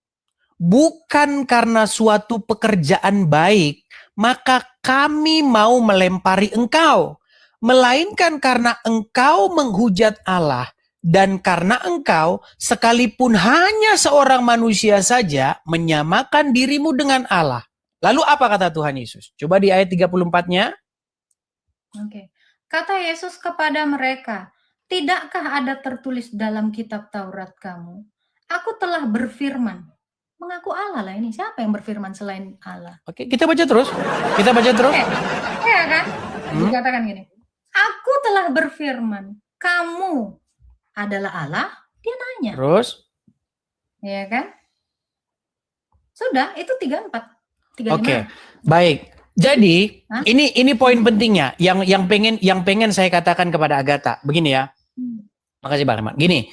Bukan karena suatu pekerjaan baik, maka kami mau melempari engkau. Melainkan karena engkau menghujat Allah. Dan karena engkau sekalipun hanya seorang manusia saja menyamakan dirimu dengan Allah. Lalu apa kata Tuhan Yesus? Coba di ayat 34-nya. Oke. Kata Yesus kepada mereka, tidakkah ada tertulis dalam kitab Taurat kamu? Aku telah berfirman. Mengaku Allah lah ini. Siapa yang berfirman selain Allah? Oke, kita baca terus. Ya kan? Dikatakan gini. Aku telah berfirman. Kamu adalah Allah? Dia nanya. Terus? Ya kan? Sudah, itu 34. 35. Oke, baik. Jadi, ini poin pentingnya yang pengen saya katakan kepada Agatha. Begini ya. Makasih Bang Rahmat. Gini.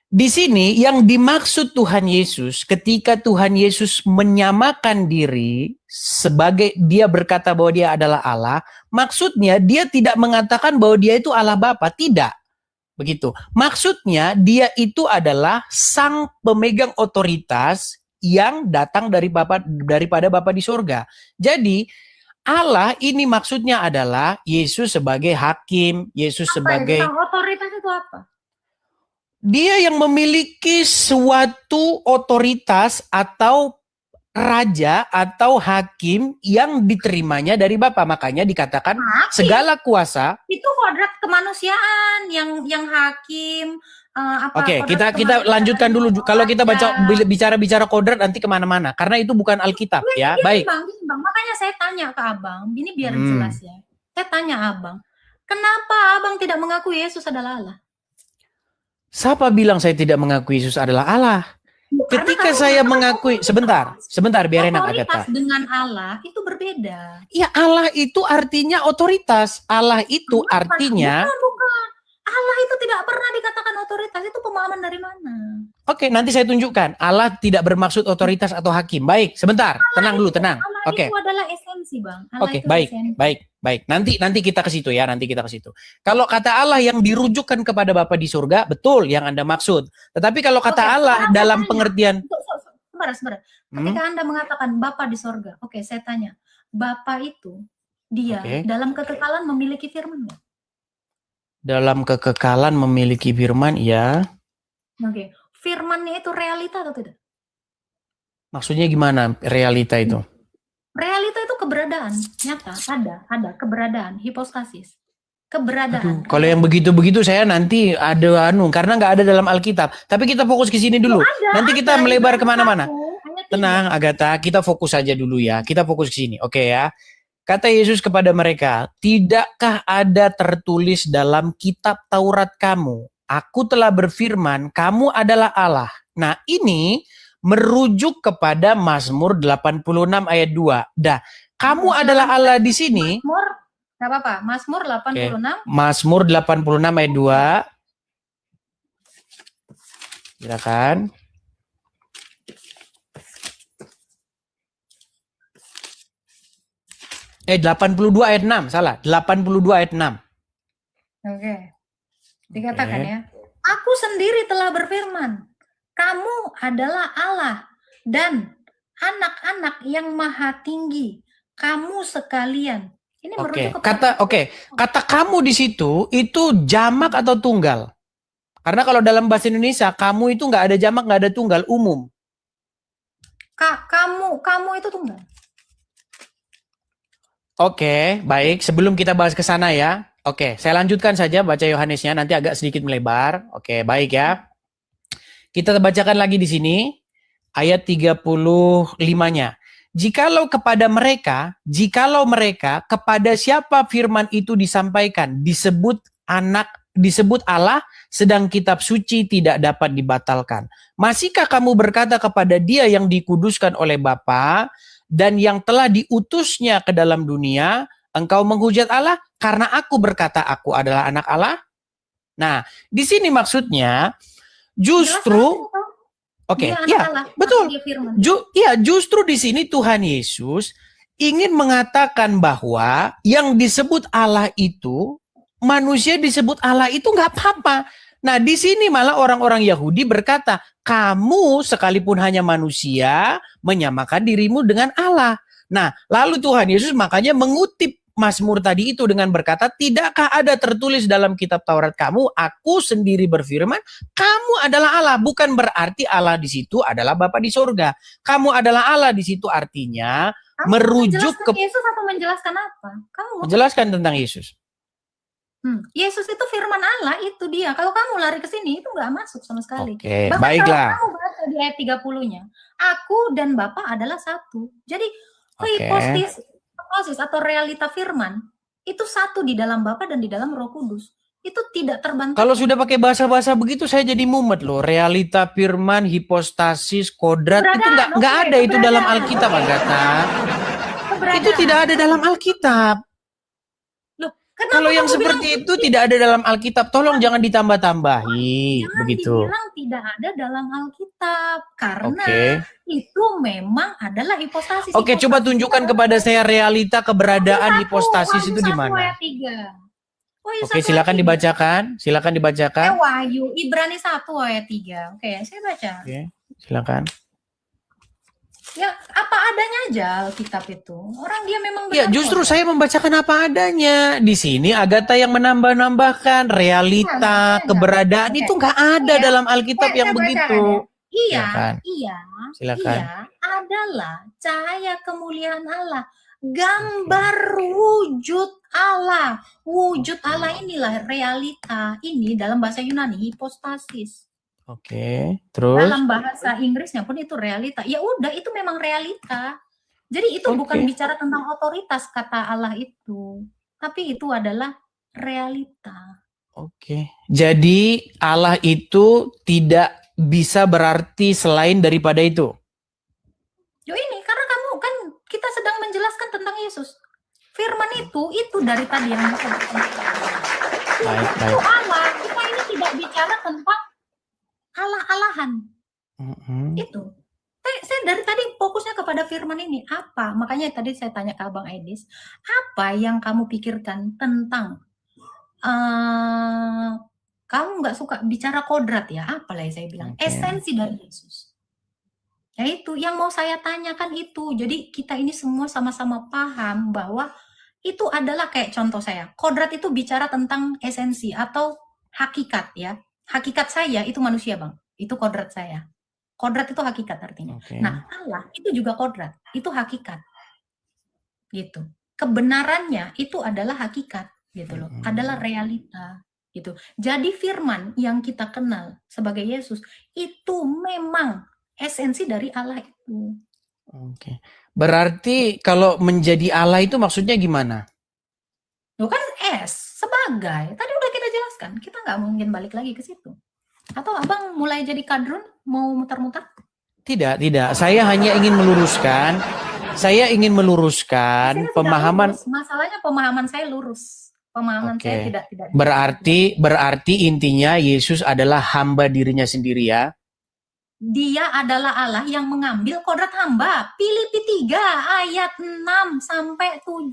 Di sini yang dimaksud Tuhan Yesus ketika Tuhan Yesus menyamakan diri sebagai dia berkata bahwa dia adalah Allah, maksudnya dia tidak mengatakan bahwa dia itu Allah Bapa, tidak. Begitu. Maksudnya dia itu adalah sang pemegang otoritas yang datang daripada Bapa di sorga. Jadi Allah ini maksudnya adalah Yesus sebagai hakim, Yesus sebagai otoritas itu apa? Dia yang memiliki suatu otoritas atau raja atau hakim yang diterimanya dari Bapa. Makanya dikatakan segala kuasa. Itu kodrat kemanusiaan yang hakim. Oke, kita lanjutkan dulu. Kalau kita bicara kodrat nanti kemana-mana. Karena itu bukan Alkitab ya. Baik. Bang, makanya saya tanya ke Abang. Ini biar jelas ya. Saya tanya Abang. Kenapa Abang tidak mengakui Yesus adalah Allah? Siapa bilang saya tidak mengakui Yesus adalah Allah? Ketika saya mengakui, sebentar biar enak Agatha. Otoritas dengan Allah itu berbeda. Ya, Allah itu artinya otoritas. Allah itu artinya bukan. Allah itu tidak pernah dikatakan otoritas. Itu pemahaman dari mana? Oke, nanti saya tunjukkan. Allah tidak bermaksud otoritas atau hakim. Baik, sebentar. Tenang dulu, tenang. Oke. Itu adalah esensi, Bang. Oke, baik. Nanti kita ke situ ya, Kalau kata Allah yang dirujukkan kepada Bapa di surga, betul yang Anda maksud. Tetapi kalau kata Allah dalam pengertian Sebentar. Ketika Anda mengatakan Bapa di surga, oke, saya tanya. Bapa itu dia dalam kekekalan memiliki firman enggak? Dalam kekekalan memiliki firman, ya. Oke. Firmannya itu realita atau tidak? Maksudnya gimana realita itu? Realita itu keberadaan, nyata, ada keberadaan, hipostasis. Keberadaan. Kalau yang begitu-begitu saya nanti ada karena nggak ada dalam Alkitab. Tapi kita fokus ke sini dulu. Nanti kita melebar kemana-mana. Tenang, Agatha, kita fokus saja dulu ya. Kita fokus ke sini, oke ya. Kata Yesus kepada mereka, tidakkah ada tertulis dalam kitab Taurat kamu? Aku telah berfirman, kamu adalah Allah. Nah ini merujuk kepada Mazmur 86 ayat 2. Dah, kamu adalah Allah di sini. Mazmur, gak apa-apa, Mazmur 86. Mazmur 86 ayat 2. Silakan. 82 ayat 6, salah. 82 ayat 6. Oke. Dikatakan ya. Aku sendiri telah berfirman, kamu adalah Allah dan anak-anak yang maha tinggi, kamu sekalian. Ini merujuk kepada kata kamu di situ itu jamak atau tunggal? Karena kalau dalam bahasa Indonesia kamu itu nggak ada jamak, nggak ada tunggal, umum. Kamu itu tunggal. Oke, baik. Sebelum kita bahas ke sana ya. Oke, saya lanjutkan saja baca Yohanesnya, nanti agak sedikit melebar. Oke, baik ya. Kita bacakan lagi di sini ayat 35-nya. Jikalau mereka kepada siapa firman itu disampaikan, disebut Allah, sedang kitab suci tidak dapat dibatalkan. Masihkah kamu berkata kepada dia yang dikuduskan oleh Bapa dan yang telah diutusnya ke dalam dunia, engkau menghujat Allah karena aku berkata aku adalah anak Allah? Nah, di sini maksudnya justru betul. Justru di sini Tuhan Yesus ingin mengatakan bahwa yang disebut Allah itu, manusia disebut Allah itu nggak apa-apa. Nah, di sini malah orang-orang Yahudi berkata, kamu sekalipun hanya manusia, menyamakan dirimu dengan Allah. Nah, lalu Tuhan Yesus makanya mengutip Mazmur tadi itu dengan berkata, tidakkah ada tertulis dalam kitab Taurat kamu, aku sendiri berfirman, kamu adalah Allah. Bukan berarti Allah di situ adalah Bapa di surga. Kamu adalah Allah di situ artinya merujuk ke Yesus atau menjelaskan apa? Kamu menjelaskan tentang Yesus. Yesus itu firman Allah, itu dia. Kalau kamu lari ke sini, itu nggak masuk sama sekali. Oke, baiklah. Kalau kamu baca di ayat 30-nya, aku dan Bapa adalah satu. Jadi, hipostasis atau realita firman, itu satu di dalam Bapa dan di dalam Roh Kudus. Itu tidak terbantahkan. Kalau sudah pakai bahasa-bahasa begitu, saya jadi mumet loh. Realita firman, hipostasis, kodrat, itu nggak ada itu dalam Alkitab, Agatha. Itu tidak ada dalam Alkitab. Kalau yang seperti itu tidak ada dalam Alkitab, tolong jangan ditambah-tambahi. Begitu. Dibilang tidak ada dalam Alkitab karena itu memang adalah hipostasis. Oke, coba tunjukkan kepada saya realita keberadaan hipostasis itu di mana. Oke, silakan dibacakan. Silakan dibacakan. Wahyu Ibrani 1 ayat 3. Oke, saya baca. Oke, silakan. Ya, apa adanya aja Alkitab itu. Orang dia memang benar. Ya, justru saya membacakan apa adanya. Di sini Agatha yang menambah-nambahkan realita, keberadaan itu nggak ada dalam Alkitab yang begitu. Iya, adalah cahaya kemuliaan Allah. Gambar wujud Allah. Wujud Allah inilah realita. Ini dalam bahasa Yunani, hipostasis. Oke, terus dalam bahasa Inggrisnya pun itu realita. Ya udah, itu memang realita. Jadi itu bukan bicara tentang otoritas kata Allah itu, tapi itu adalah realita. Oke. Jadi Allah itu tidak bisa berarti selain daripada itu. Yo ini karena kamu kan kita sedang menjelaskan tentang Yesus. Firman itu dari tadi yang saya itu Allah. Kita ini tidak bicara tentang Allah-alahan. Itu. Saya dari tadi fokusnya kepada firman ini. Apa? Makanya tadi saya tanya ke Abang Edis, apa yang kamu pikirkan tentang kamu nggak suka bicara kodrat ya? Apalah yang saya bilang. Esensi dari Yesus. Ya itu, yang mau saya tanyakan itu. Jadi kita ini semua sama-sama paham bahwa itu adalah kayak contoh saya. Kodrat itu bicara tentang esensi atau hakikat ya. Hakikat saya itu manusia, Bang. Itu kodrat saya. Kodrat itu hakikat artinya. Nah, Allah itu juga kodrat. Itu hakikat. gitu. Kebenarannya itu adalah hakikat, gitu loh, adalah realita, gitu. Jadi firman yang kita kenal sebagai Yesus itu memang esensi dari Allah itu. Oke. Berarti kalau menjadi Allah itu maksudnya gimana? Loh kan sebagai, tadi udah kita jelaskan, kita nggak mungkin balik lagi ke situ. Atau abang mulai jadi kadrun, mau muter-muter? Tidak, tidak. Saya hanya ingin meluruskan. Saya ingin meluruskan pemahaman. Masalahnya pemahaman saya lurus. Pemahaman saya tidak. Berarti intinya Yesus adalah hamba dirinya sendiri ya. Dia adalah Allah yang mengambil kodrat hamba. Filipi 3 ayat 6 sampai 7.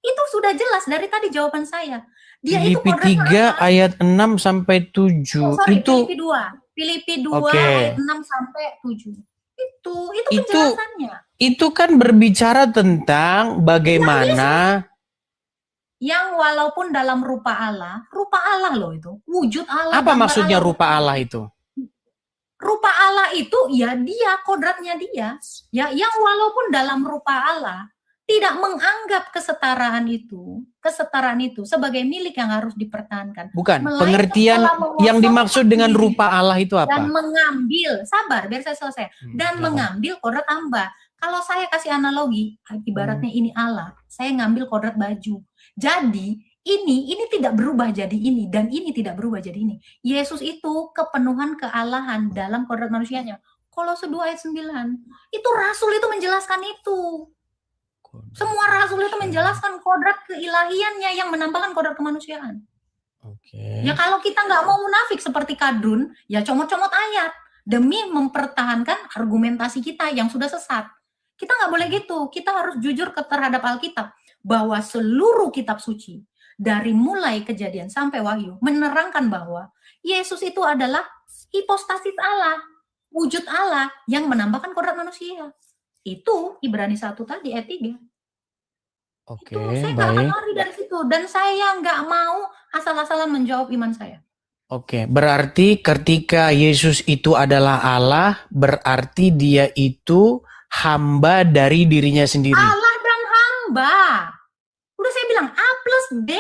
Itu sudah jelas dari tadi jawaban saya. Dia Filipi 3 ayat 6 sampai 7. Itu Filipi 2. Filipi 2 ayat 6 sampai 7. Itu penjelasannya. Itu kan berbicara tentang bagaimana yang walaupun dalam rupa Allah loh itu, wujud Allah. Apa maksudnya Allah. Rupa Allah itu? Rupa Allah itu ya dia, kodratnya dia. Ya, yang walaupun dalam rupa Allah tidak menganggap kesetaraan itu sebagai milik yang harus dipertahankan. Bukan, pengertian yang dimaksud dengan rupa Allah itu apa? Dan mengambil, sabar biar saya selesai. Dan mengambil kodrat hamba. Kalau saya kasih analogi, ibaratnya ini Allah, saya ngambil kodrat baju. Jadi ini tidak berubah jadi ini, dan ini tidak berubah jadi ini. Yesus itu kepenuhan kealahan dalam kodrat manusianya. Kolose 2 ayat 9. Itu rasul itu menjelaskan itu. Semua rasul itu menjelaskan kodrat keilahiannya yang menambahkan kodrat kemanusiaan. Ya kalau kita nggak mau munafik seperti kadrun, ya comot-comot ayat demi mempertahankan argumentasi kita yang sudah sesat. Kita nggak boleh gitu. Kita harus jujur terhadap Alkitab bahwa seluruh kitab suci dari mulai Kejadian sampai Wahyu menerangkan bahwa Yesus itu adalah hipostasis Allah, wujud Allah yang menambahkan kodrat manusia. Itu Ibrani 1 tadi ayat 3. Oke, saya nggak lari dari situ, dan saya nggak mau asal-asalan menjawab iman saya. Oke, berarti ketika Yesus itu adalah Allah, berarti dia itu hamba dari dirinya sendiri. Allah dan hamba. Udah saya bilang A plus B.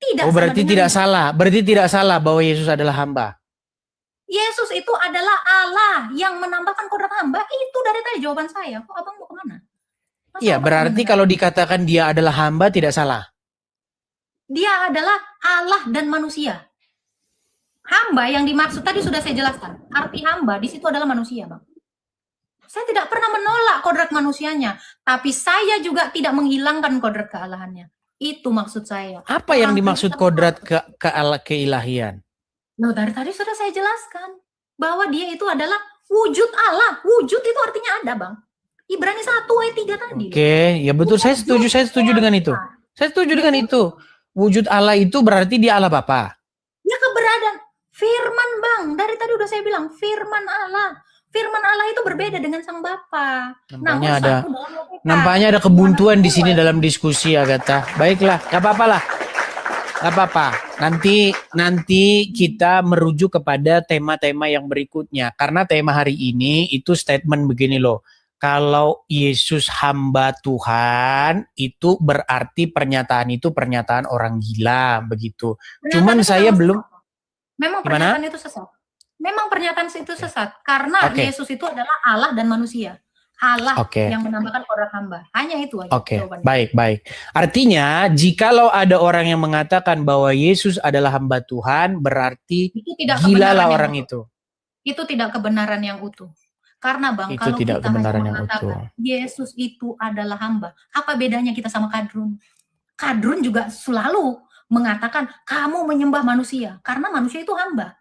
Tidak. Oh, berarti tidak salah. Berarti tidak salah bahwa Yesus adalah hamba. Yesus itu adalah Allah yang menambahkan kodrat hamba. Itu dari tadi jawaban saya. Kok abang mau kemana? Iya, berarti kalau dikatakan dia adalah hamba tidak salah. Dia adalah Allah dan manusia. Hamba yang dimaksud tadi sudah saya jelaskan. Arti hamba di situ adalah manusia, Bang. Saya tidak pernah menolak kodrat manusianya, tapi saya juga tidak menghilangkan kodrat kealahannya. Itu maksud saya. Apa yang dimaksud kodrat keilahian? Loh, dari tadi sudah saya jelaskan bahwa dia itu adalah wujud Allah. Wujud itu artinya ada, Bang. Ibrani 1 ayat 3 tadi. Oke, ya betul, saya setuju dengan itu. Saya setuju dengan itu. Wujud Allah itu berarti dia Allah Bapa. Ya, keberadaan firman, Bang. Dari tadi udah saya bilang firman Allah. Firman Allah itu berbeda dengan Sang Bapa. Nampaknya ada kebuntuan di sini dalam diskusi, Agatha. Baiklah, nggak apa-apa lah. Nggak apa-apa. Nanti kita merujuk kepada tema-tema yang berikutnya. Karena tema hari ini itu statement begini loh. Kalau Yesus hamba Tuhan, itu berarti pernyataan itu pernyataan orang gila, begitu. Cuman saya belum. Memang pernyataan itu sesat. Memang pernyataan itu sesat karena Yesus itu adalah Allah dan manusia. Allah yang menambahkan kodrat hamba. Hanya itu aja. Baik. Artinya, jikalau ada orang yang mengatakan bahwa Yesus adalah hamba Tuhan, berarti gilalah orang itu. Itu tidak kebenaran yang utuh. Karena Bang, kalau kita mengatakan Yesus itu adalah hamba, apa bedanya kita sama kadrun? Kadrun juga selalu mengatakan kamu menyembah manusia karena manusia itu hamba.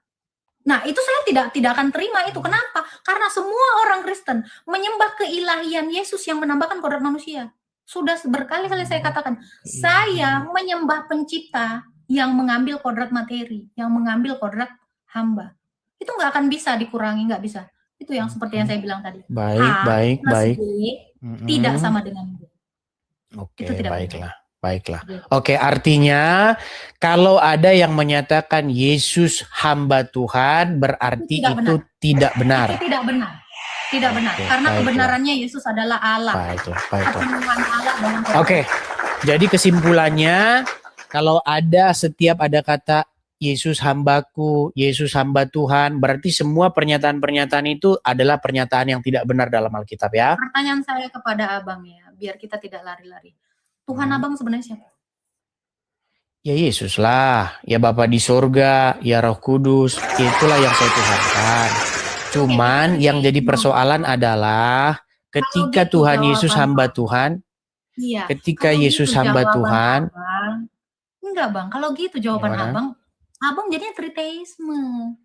Nah, itu saya tidak akan terima itu. Kenapa? Karena semua orang Kristen menyembah keilahian Yesus yang menambahkan kodrat manusia. Sudah berkali-kali saya katakan, saya menyembah pencipta yang mengambil kodrat materi, yang mengambil kodrat hamba. Itu nggak akan bisa dikurangi, nggak bisa. Itu yang seperti yang saya bilang tadi. Baik. Tidak sama dengan itu. Oke, baiklah. Oke, artinya kalau ada yang menyatakan Yesus hamba Tuhan, berarti itu tidak benar. Itu tidak benar. Tidak benar. Oke, Karena baiklah. kebenarannya Yesus adalah Allah. Baiklah, baiklah. Pertemuan Allah dengan Oke, jadi kesimpulannya kalau setiap ada kata Yesus hambaku, Yesus hamba Tuhan, berarti semua pernyataan-pernyataan itu adalah pernyataan yang tidak benar dalam Alkitab ya. Pertanyaan saya kepada Abang ya, biar kita tidak lari-lari. Tuhan Abang sebenarnya siapa? Ya Yesus lah, ya Bapa di sorga, ya Roh Kudus, itulah yang saya tuhankan. Cuman yang jadi persoalan adalah ketika gitu Tuhan Yesus jawaban hamba Tuhan, Iya. ketika Kalau Yesus gitu hamba jawaban Tuhan, Abang, enggak Bang, kalau gitu jawaban Gimana? Abang jadinya triteisme.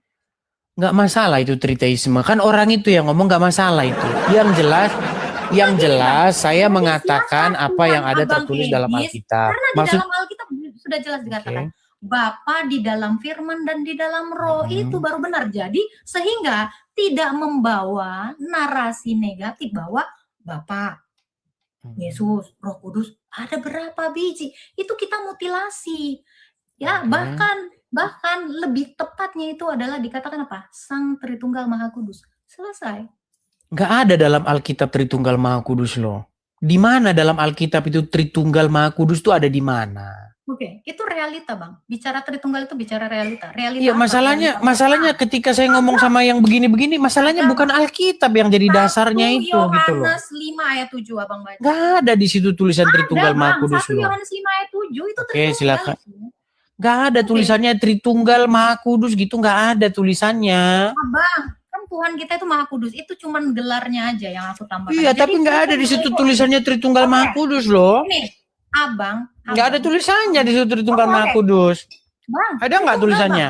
nggak masalah itu triteisme. Kan orang itu yang ngomong nggak masalah itu. Yang jelas saya mengatakan apa yang ada tertulis dalam Alkitab. Karena di dalam Alkitab sudah jelas dikatakan Bapa di dalam firman dan di dalam roh itu baru benar. Jadi sehingga tidak membawa narasi negatif bahwa Bapa, Yesus, Roh Kudus ada berapa biji. Itu kita mutilasi. Ya, bahkan lebih tepatnya itu adalah dikatakan apa? Sang Tritunggal Maha Kudus. Selesai. Nggak ada dalam Alkitab Tritunggal Maha Kudus loh. Di mana dalam Alkitab itu Tritunggal Maha Kudus itu ada di mana? Oke, itu realita Bang. Bicara Tritunggal itu bicara realita. Iya, masalahnya ketika saya ngomong sama yang begini-begini, masalahnya bukan Alkitab yang jadi dasarnya itu gitu loh. Yohanes 5 ayat 7 Abang baca. Nggak ada di situ tulisan Tritunggal Maha Kudus loh. Yohanes 5 ayat 7 itu Oke, silakan. Nggak ada tulisannya Tritunggal Maha Kudus gitu, nggak ada tulisannya. Abang, kan Tuhan kita itu Maha Kudus, itu cuman gelarnya aja yang aku tambahkan. Iya, tapi nggak ada di situ tulisannya Tritunggal Maha Kudus loh. Nih, Abang. Nggak ada tulisannya di situ Tritunggal Maha Kudus. Bang, ada nggak tulisannya?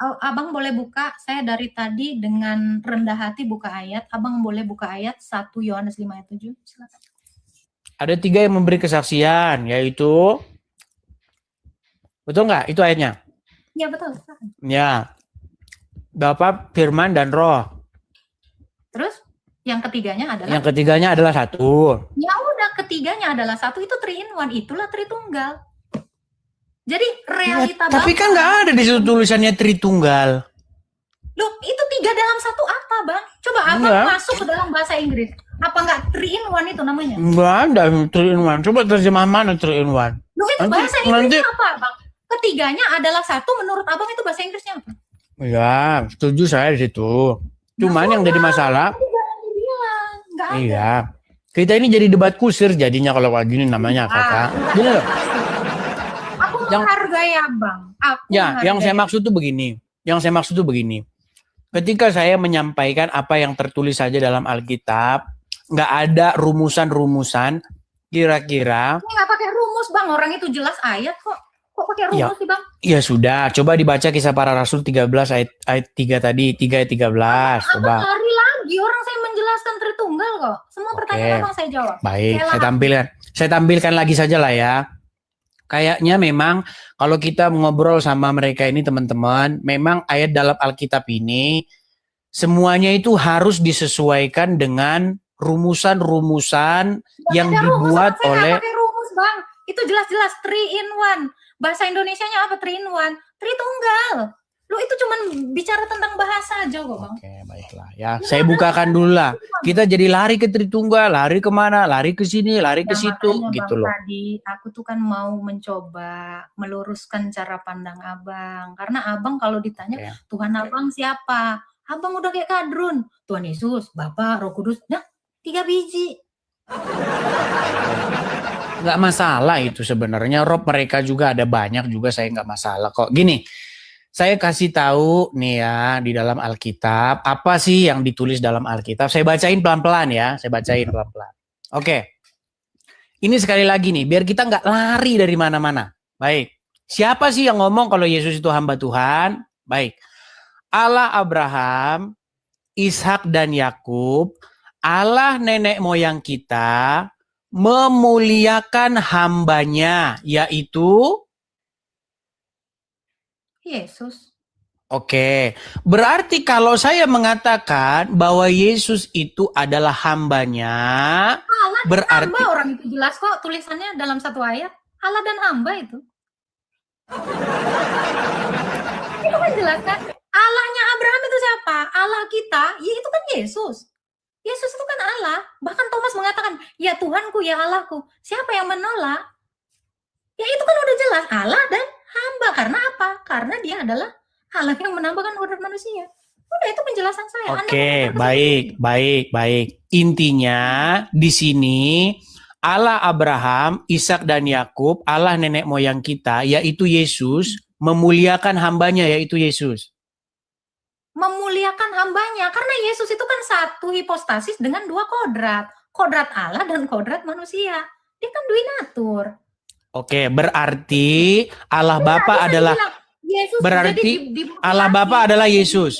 Abang boleh buka, saya dari tadi dengan rendah hati buka ayat. Abang boleh buka ayat 1 Yohanes 5 ayat 7. Silakan. Ada 3 yang memberi kesaksian, yaitu betul nggak? Itu ayatnya? Ya betul. Ya, Bapa, Firman, dan Roh. Terus yang ketiganya adalah? Yang ketiganya adalah 1. Ya udah, ketiganya adalah 1, itu 3-in-1, itulah Tritunggal. Jadi realita ya, tapi kan nggak ada di situ tulisannya Tritunggal. Loh, itu 3 dalam 1 apa, Bang? Coba Abang masuk ke dalam bahasa Inggris. Apa nggak 3-in-1 itu namanya? Nggak ada 3-in-1. Coba terjemah mana 3-in-1? Loh, itu bahasa Inggrisnya apa, Bang? Ketiganya adalah 1, menurut Abang itu bahasa Inggrisnya apa? Ya, setuju saya di situ. Cuman yang jadi masalah, iya, kita ini jadi debat kusir jadinya kalau kayak gini namanya, kakak. Gini loh. Aku menghargai Abang. Yang saya maksud tuh begini. Ketika saya menyampaikan apa yang tertulis saja dalam Alkitab, nggak ada rumusan-rumusan, kira-kira. Ini nggak pakai rumus, Bang. Orang itu jelas ayat kok. Kok pakai rumus sih, Bang? Ya sudah, coba dibaca Kisah Para Rasul 13 ayat 3 tadi, 3 ayat 13. Coba. Lari lagi, orang saya menjelaskan Tritunggal kok. Semua pertanyaan Abang saya jawab. Baik, saya tampilkan lagi saja lah ya. Kayaknya memang kalau kita ngobrol sama mereka ini teman-teman, memang ayat dalam Alkitab ini semuanya itu harus disesuaikan dengan rumusan-rumusan yang dibuat oleh. Pakai rumus, Bang. Itu jelas-jelas 3-in-1. Bahasa Indonesianya apa 3-in-1? Tritunggal. Lu itu cuman bicara tentang bahasa aja kok, Bang. Oke, baiklah ya. Saya bukakan dulu lah. Kita jadi lari ke Tritunggal, lari kemana? Lari ke sini, lari ke situ, gitu loh. Tadi aku tuh kan mau mencoba meluruskan cara pandang Abang. Karena Abang kalau ditanya Tuhan Abang siapa? Abang udah kayak kadrun. Tuhan Yesus, Bapa, Roh Kudus. Nah, 3 biji. Nggak masalah itu sebenarnya. Rob mereka juga ada banyak juga, saya nggak masalah kok. Gini, saya kasih tahu nih ya di dalam Alkitab apa sih yang ditulis dalam Alkitab. Saya bacain pelan-pelan ya, Oke, ini sekali lagi nih biar kita nggak lari dari mana-mana. Baik, siapa sih yang ngomong kalau Yesus itu hamba Tuhan? Baik, Allah Abraham, Ishak dan Yakub, Allah nenek moyang kita, memuliakan hambanya, yaitu Yesus. Oke, berarti kalau saya mengatakan bahwa Yesus itu adalah hambanya, Allah berarti hamba, orang itu jelas kok tulisannya dalam 1 ayat. Allah dan hamba itu. Itu kan jelas kan? Allahnya Abraham itu siapa? Allah kita, ya itu kan Yesus. Yesus itu kan Allah. Bahkan Thomas mengatakan, ya Tuhanku, ya Allahku. Siapa yang menolak? Ya itu kan udah jelas, Allah dan hamba. Karena apa? Karena dia adalah Allah yang menambahkan kodrat manusia. Udah, itu penjelasan saya. Oke, baik. Intinya di sini Allah Abraham, Ishak dan Yakub, Allah nenek moyang kita, yaitu Yesus, memuliakan hambanya, yaitu Yesus. Memuliakan hambanya, karena Yesus itu kan satu hipostasis dengan dua kodrat. Kodrat Allah dan kodrat manusia. Dia kan duinatur. Oke, berarti Allah Bapa adalah Yesus, berarti Allah Bapa adalah Yesus.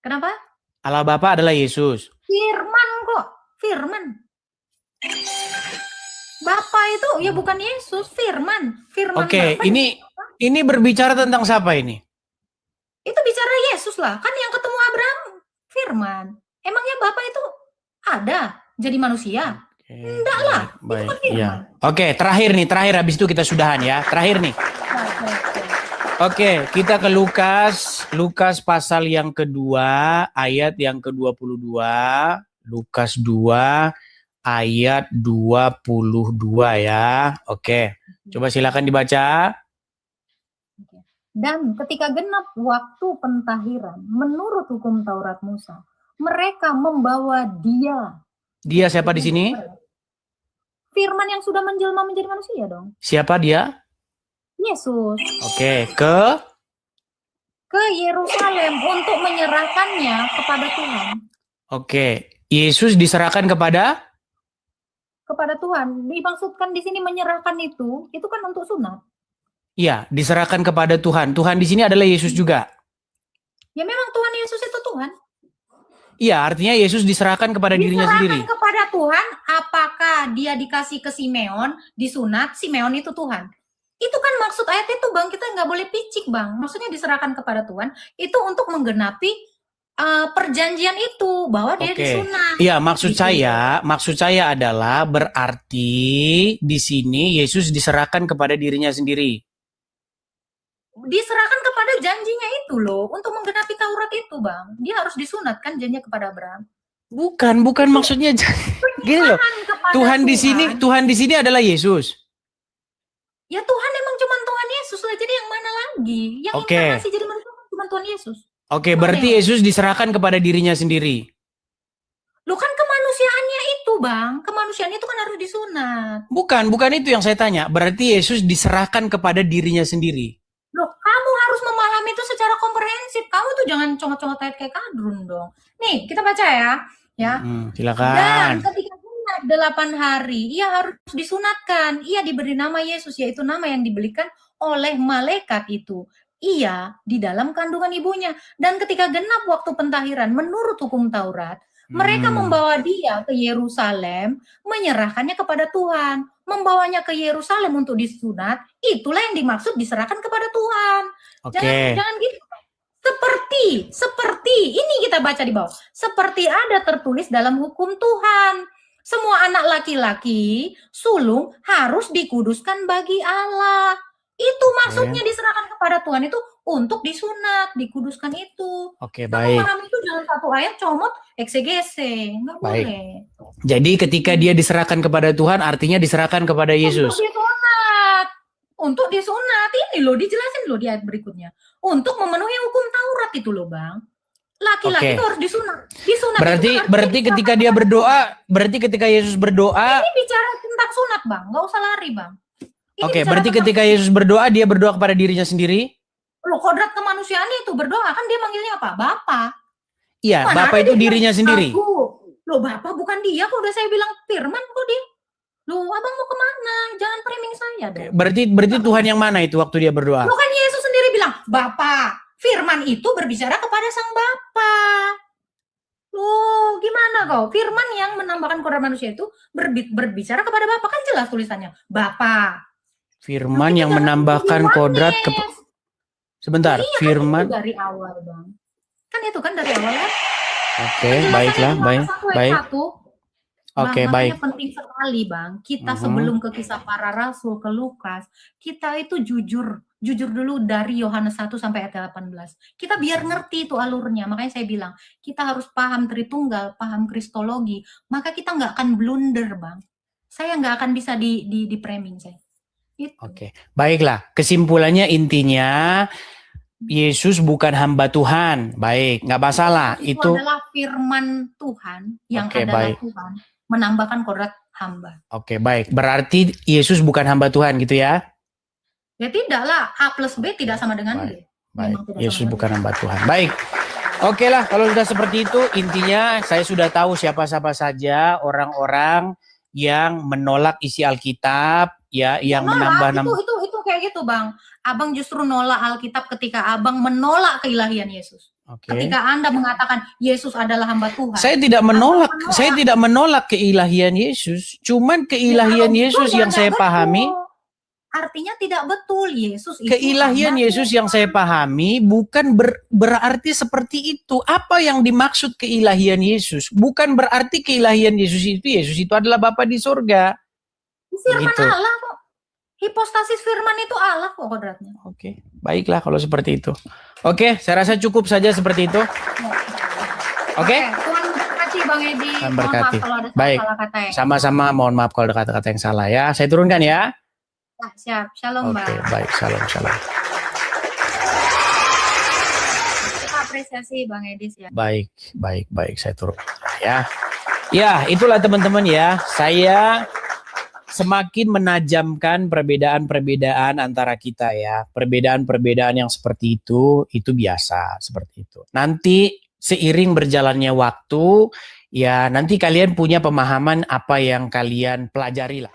Kenapa? Allah Bapa adalah Yesus. Firman kok, Firman. Bapa itu ya bukan Yesus, Firman. Firman. Oke, ini berbicara tentang siapa ini? Itu bicara Yesus lah, kan yang ketemu Abraham Firman. Emangnya Bapa itu ada jadi manusia? Enggak lah. Baik, iya. Oke, terakhir habis itu kita sudahan ya. Terakhir nih. Oke, kita ke Lukas pasal yang kedua, ayat yang ke-22. Lukas 2 ayat 22 ya. Oke, coba silakan dibaca. Dan ketika genap waktu pentahiran, menurut hukum Taurat Musa, mereka membawa dia. Dia siapa di sini? Firman yang sudah menjelma menjadi manusia dong. Siapa dia? Yesus. Oke, ke Yerusalem untuk menyerahkannya kepada Tuhan. Oke, Yesus diserahkan kepada Tuhan. Dimaksudkan di sini menyerahkan itu kan untuk sunat. Iya, diserahkan kepada Tuhan. Tuhan di sini adalah Yesus juga. Ya memang Tuhan Yesus itu Tuhan. Iya, artinya Yesus diserahkan kepada dirinya sendiri. Diserahkan kepada Tuhan, apakah dia dikasih ke Simeon, disunat, Simeon itu Tuhan. Itu kan maksud ayat itu Bang, kita nggak boleh picik Bang. Maksudnya diserahkan kepada Tuhan, itu untuk menggenapi perjanjian itu, bahwa dia disunat. Iya, maksud saya adalah berarti di sini Yesus diserahkan kepada dirinya sendiri. Diserahkan kepada janjinya itu loh, untuk menggenapi Taurat itu Bang. Dia harus disunat kan janjinya kepada Abraham. Bukan maksudnya gini loh. Tuhan di sini adalah Yesus. Ya Tuhan emang cuma Tuhan Yesus lah, jadi yang mana lagi? Yang inkarnasi jadi manusia cuma Tuhan Yesus. Oke, berarti Yesus diserahkan kepada dirinya sendiri. Loh kan kemanusiaannya itu Bang, kemanusiaan itu kan harus disunat. Bukan itu yang saya tanya. Berarti Yesus diserahkan kepada dirinya sendiri. Loh, kamu harus memahami itu secara komprehensif. Kamu tuh jangan congot-congot kayak kadrun dong. Nih, kita baca ya. Silakan. Dan ketika genap 8 hari, ia harus disunatkan. Ia diberi nama Yesus, yaitu nama yang diberikan oleh malaikat itu. Ia di dalam kandungan ibunya. Dan ketika genap waktu pentahiran menurut hukum Taurat, mereka membawa dia ke Yerusalem, menyerahkannya kepada Tuhan. Membawanya ke Yerusalem untuk disunat, itulah yang dimaksud diserahkan kepada Tuhan. Jangan gitu. Seperti ini kita baca di bawah. Seperti ada tertulis dalam hukum Tuhan. Semua anak laki-laki sulung harus dikuduskan bagi Allah. Itu maksudnya diserahkan kepada Tuhan itu untuk disunat, dikuduskan itu. Oke, baik. Memahami itu jangan satu ayat comot eksegese, nggak boleh. Jadi ketika dia diserahkan kepada Tuhan, artinya diserahkan kepada Yesus. Untuk disunat, ini loh dijelasin loh di ayat berikutnya. Untuk memenuhi hukum Taurat itu loh Bang. Laki-laki itu harus disunat. Berarti ketika dia berdoa, ketika Yesus berdoa. Ini bicara tentang sunat Bang, nggak usah lari Bang. Oke, berarti ketika Yesus berdoa, dia berdoa kepada dirinya sendiri? Loh, kodrat kemanusiaannya itu berdoa, kan dia manggilnya apa? Bapa. Iya, Bapa itu dirinya sendiri. Loh, Bapa bukan dia, kok udah saya bilang Firman kok dia. Loh, abang mau kemana? Jangan framing saya dong. Berarti Tuhan yang mana itu waktu dia berdoa? Loh, kan Yesus sendiri bilang, Bapa. Firman itu berbicara kepada Sang Bapa. Loh, gimana kau? Firman yang menambahkan kodrat manusia itu berbicara kepada Bapa, kan jelas tulisannya. Bapa. Firman yang menambahkan kodrat sebentar, iya, firman kan dari awal Bang. Kan itu kan dari awal ya. Oke, baiklah, baik. Bang, Oke, makanya baik. penting sekali, Bang. Kita Mhm. sebelum ke kisah para rasul, ke Lukas, kita itu jujur dulu dari Yohanes 1 sampai ayat 18. Kita biar ngerti itu alurnya. Makanya saya bilang, kita harus paham Tritunggal, paham Kristologi, maka kita nggak akan blunder, Bang. Saya nggak akan bisa di framing saya. Itu. Oke, baiklah. Kesimpulannya intinya Yesus bukan hamba Tuhan. Baik, nggak masalah. Itu adalah firman Tuhan yang Oke, adalah baik. Tuhan menambahkan kodrat hamba. Oke, baik. Berarti Yesus bukan hamba Tuhan gitu ya? Ya tidaklah, A plus B tidak sama dengan Baik. B. Baik, Memang tidak Yesus sama bukan dengan B. hamba Tuhan. Baik. Oke lah, kalau sudah seperti itu, intinya saya sudah tahu siapa-siapa saja orang-orang yang menolak isi Alkitab, ya, yang menambah itu kayak gitu, Bang. Abang justru nolak Alkitab ketika Abang menolak keilahian Yesus. Oke. Ketika Anda mengatakan Yesus adalah hamba Tuhan. Saya tidak menolak keilahian Yesus, cuman keilahian Yesus yang saya pahami. Artinya tidak betul, Yesus itu Keilahian Yesus yang saya pahami bukan berarti seperti itu. Apa yang dimaksud keilahian Yesus? Bukan berarti keilahian Yesus itu adalah Bapa di surga. Firman Allah kok. Hipostasis firman itu Allah kok kodratnya. Oke, baiklah kalau seperti itu. Oke, saya rasa cukup saja seperti itu. Oke. Tuhan berkati Bang Edi. Tuhan berkati. Mohon maaf kalau ada baik, salah kata ya. Sama-sama mohon maaf kalau ada kata-kata yang salah ya. Saya turunkan ya. Nah, siap. Shalom, Bang. Oke, baik. Shalom. Kita apresiasi Bang Edis ya. Baik. Saya turun ya. Ya, itulah teman-teman ya. Saya semakin menajamkan perbedaan-perbedaan antara kita ya. Perbedaan-perbedaan yang seperti itu biasa seperti itu. Nanti seiring berjalannya waktu, ya nanti kalian punya pemahaman apa yang kalian pelajari lah.